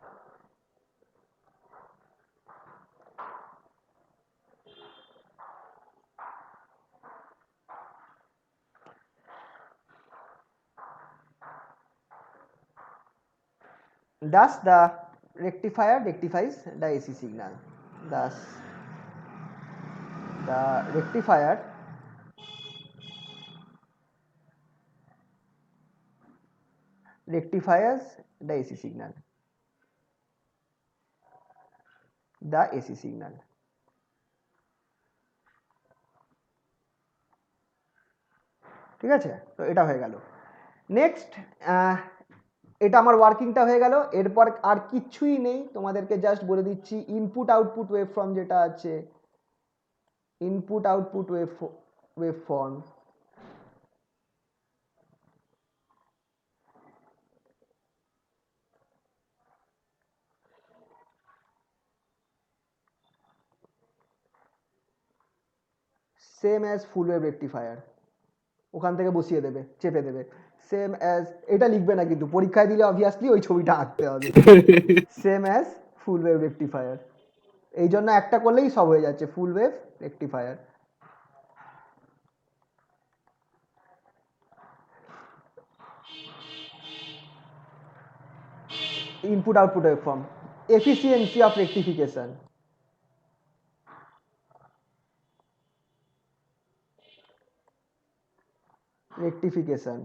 Thus the rectifier rectifies the AC signal. Thus the rectifier rectifies the AC signal. The AC signal. ঠিক আছে, তো এটা হয়ে গেল। Next এটা আমার ওয়ার্কিংটা হয়ে গেল। এরপর আর কিছুই নেই, তোমাদেরকে জাস্ট বলে দিচ্ছি ইনপুট আউটপুট ওয়েভফর্ম যেটা আছে, input output waveform same as ফুল ওয়েভ রেকটিফায়ার, ওখান থেকে বসিয়ে দেবে, চেপে দেবে। সেম অ্যাজ, এটা লিখবে না কিন্তু, পরীক্ষায় দিলে অবভিয়াসলি ওই ছবিটা আঁকতে হবে। সেম অ্যাজ ফুল ওয়েভ রেকটিফায়ার, এই জন্য একটা করলেই সব হয়ে যাচ্ছে, ফুল wave rectifier. Input output waveform, efficiency of rectification, rectification.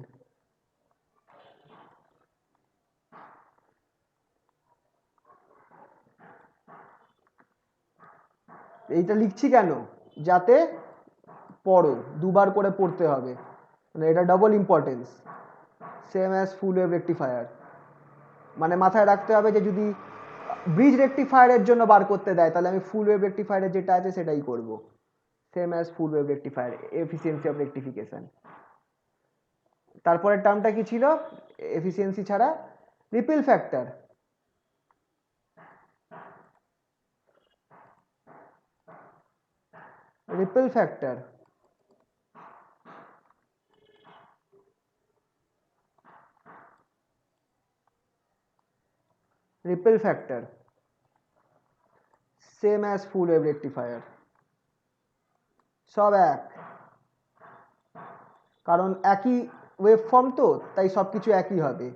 এইটা লিখছি কেন, যাতে পড়ো, দুবার করে পড়তে হবে, মানে এটা ডবল ইম্পর্টেন্স। সেম অ্যাজ ফুল ওয়েভ রেকটিফায়ার, মানে মাথায় রাখতে হবে যে যদি ব্রিজ রেকটিফায়ারের জন্য বার করতে দেয় তাহলে আমি ফুল ওয়েভ রেকটিফায়ারের যেটা আছে সেটাই করব। Same as full wave rectifier, efficiency of rectification. তারপরের টার্মটা কি ছিল এফিসিয়েন্সি ছাড়া? Repel factor. Repel factor, repel factor same as ফুল ওয়েভ রেকটিফায়ার, সব এক, কারণ একই ওয়েভ ফর্ম তো, তাই সব কিছু একই হবে।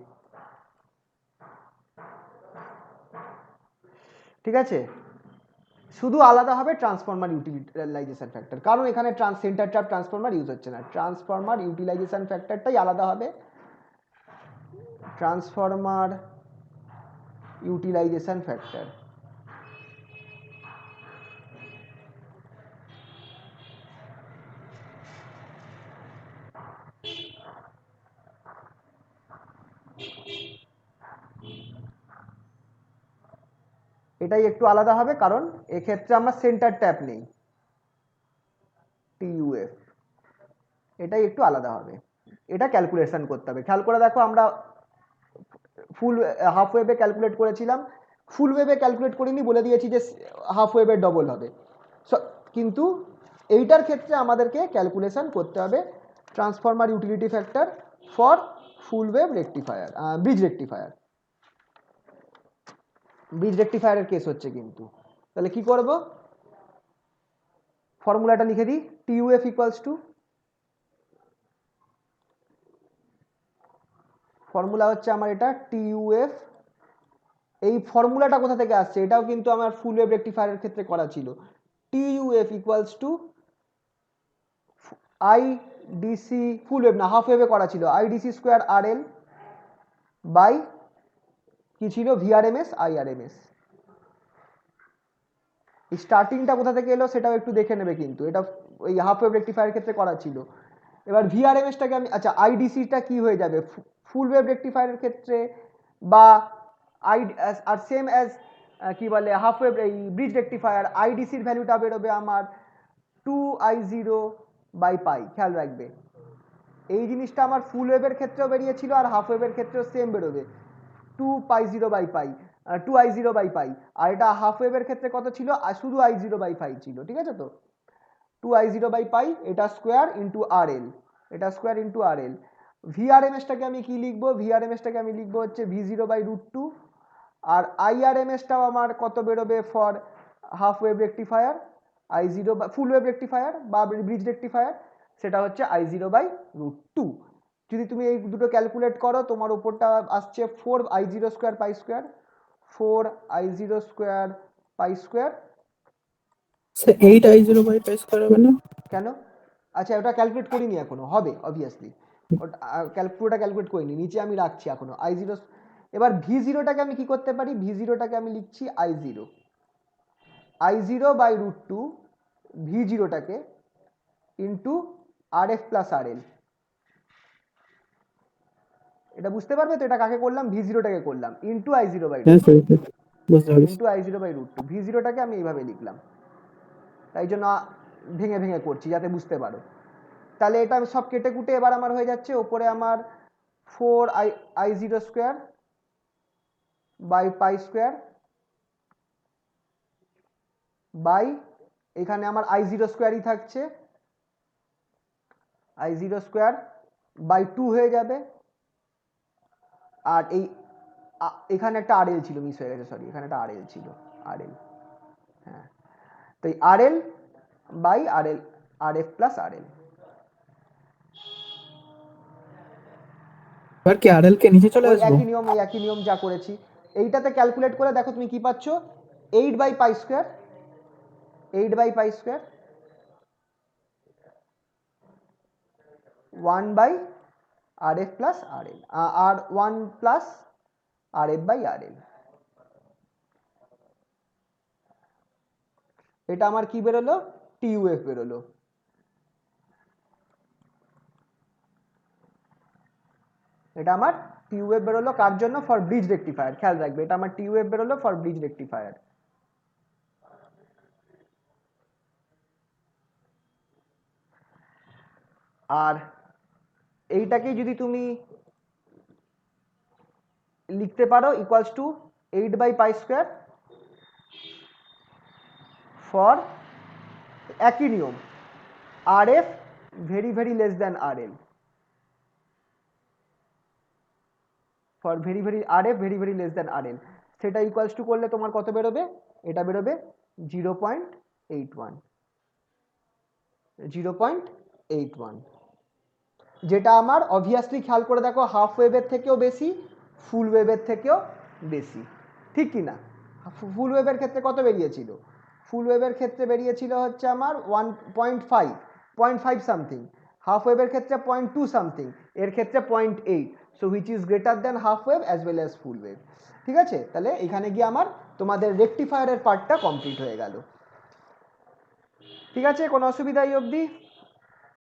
ঠিক আছে, শুধু আলাদা হবে ট্রান্সফরমার ইউটিলাইজেশন ফ্যাক্টর, কারণ এখানে সেন্টার ট্র্যাপ ট্রান্সফরমার ইউজ হচ্ছে না, ট্রান্সফরমার ইউটিলাইজেশন ফ্যাক্টরটাই আলাদা হবে। ট্রান্সফরমার ইউটিলাইজেশন ফ্যাক্টর, এটাই একটু আলাদা হবে, কারণ এক্ষেত্রে আমার সেন্টার ট্যাপ নেই, টিইউএফ, এটাই একটু আলাদা হবে। এটা ক্যালকুলেশন করতে হবে, খেয়াল করে দেখো আমরা ফুল হাফ ওয়েভে ক্যালকুলেট করেছিলাম, ফুল ওয়েভে ক্যালকুলেট করিনি, বলে দিয়েছি যে হাফ ওয়েভের ডবল হবে। কিন্তু এইটার ক্ষেত্রে আমাদেরকে ক্যালকুলেশন করতে হবে transformer utility factor for full wave rectifier, bridge rectifier. Bridge রেকটিফায়ারের কেস হচ্ছে কিন্তু, তাহলে কি করব, ফর্মুলাটা লিখে দিই, টিইউএফ ইকুয়ালস টু, ফর্মুলা হচ্ছে আমার এটা টিইউএফ। এই ফর্মুলাটা কোথা থেকে আসছে, এটাও কিন্তু আমার ফুল ওয়েভ রেকটিফায়ারের ক্ষেত্রে করা ছিল। TUF equals to IDC, full wave না হাফ ওয়েভে করা ছিল, আইডিসি স্কোয়ার আরএল বাই কি ছিল, ভিআরএমএস আইআরএমএস। স্টার্টিংটা কোথা থেকে এলো সেটাও একটু দেখে নেবে, কিন্তু এটা ওই হাফ ওয়েভ রেকটিফায়ারের ক্ষেত্রে করা ছিল। এবার ভিআরএমএসটাকে আমি, আচ্ছা আইডিসিটা কি হয়ে যাবে ফুল ওয়েভ রেকটিফায়ারের ক্ষেত্রে, বা আই, আর সেম অ্যাজ কি বলে হাফ ওয়েভ এই ব্রিজ রেকটিফায়ার, আইডিসির ভ্যালুটা বেরোবে আমার 2I0/π। খেয়াল রাখবে এই জিনিসটা আমার ফুল ওয়েভের ক্ষেত্রেও বেরিয়েছিল আর হাফ ওয়েভের ক্ষেত্রেও সেম বেরোবে, 2π0/π, 2I0/π। আর এটা হাফ ওয়েভের ক্ষেত্রে কত ছিল, আর শুধু I0/π ছিল। ঠিক আছে, তো 2I0/π, এটা স্কোয়ার ইন্টু RL, এটা স্কোয়ার ইন্টু RL। ভিআরএমএসটাকে আমি কি লিখবো, ভিআরএমএসটাকে আমি লিখবো হচ্ছে V0/√2। আর আইআরএমএসটাও আমার কত বেরোবে for half wave rectifier, full wave rectifier বা ব্রিজ রেকটিফায়ার, সেটা হচ্ছে I0/√2। যদি তুমি এই দুটো ক্যালকুলেট করো তোমার উপরটা আসছে 4i0² পাই স্কোয়ার, 4i0² পাই স্কোয়ার। স্যার 8i0/π² হবে না? কেন? আচ্ছা ওটা ক্যালকুলেট করিনি এখনো, হবে অবভিয়াসলি, ওটা পুরোটা ক্যালকুলেট করিনি, নিচে আমি রাখছি এখনো i0। এবার v0টাকে আমি কি করতে পারি, v0টাকে আমি লিখছি i0/√2 v0টাকে ইন্টু RF প্লাস RL। এটা বুঝতে পারবে তো, এটা কাকে করলাম, v0টাকে করলাম ইন্টু i0/√2, হ্যাঁ স্যার, বুঝতে পারছি। ইন্টু i0/√2, v0টাকে আমি এইভাবে লিখলাম, তাই জন্য ভেঙে ভেঙে করছি যাতে বুঝতে পারো। তাহলে এটা সব কেটে কুটে এবার আমার হয়ে যাচ্ছে ওপরে আমার 4i0² by pi square by এখানে আমার i0²ই থাকছে, i0² বাই 2 হয়ে যাবে। আর এই এখানে একটা RL ছিল, মিস হয়ে গেছে, সরি, এখানে একটা RL ছিল, RL, হ্যাঁ, তো এই RL by RL, RF plus RL। এবার কি আরএল কে নিচে চলে ওই আসবো? একই নিয়ম যা করেছি, এইটাতে ক্যালকুলেট করে দেখো তুমি কি পাচ্ছ, 8/π², 8/π², 1/RF প্লাস RL, আর 1 প্লাস RF/RL। এটা আমার কি বেরোলো, TUF বেরোলো। এটা আমার TUF বেরোলো, কার জন্য, ফর ব্রিজ রেকটিফায়ার, খেয়াল রাখবে এটা আমার TUF বেরোলো ফর ব্রিজ রেকটিফায়ার। আর এইটাকে যদি তুমি লিখতে পারো ইকুয়ালস টু 8/π² ফর একই নিয়ম, RF very very less than RL, for very very RF very very less than RL, সেটা ইকুয়ালস টু করলে তোমার কত বেরোবে, এটা বেরোবে 0.81, 0.81, যেটা আমার অবভিয়াসলি খেয়াল করে দেখো হাফ ওয়েভের থেকেও বেশি, ফুল ওয়েভের থেকেও বেশি, ঠিক কি না? ফুল ওয়েভের ক্ষেত্রে কত বেরিয়েছিল, ফুল ওয়েভের ক্ষেত্রে বেরিয়েছিল হচ্ছে আমার 1.5 সামথিং, হাফ ওয়েভের ক্ষেত্রে 0.2 সামথিং, এর ক্ষেত্রে 0.8, so which is greater than half wave as well as full wave. ঠিক আছে, তাহলে এখানে গিয়ে আমার তোমাদের রেকটিফায়ারের পার্টটা কমপ্লিট হয়ে গেল। ঠিক আছে, কোনো অসুবিধা এই অবধি?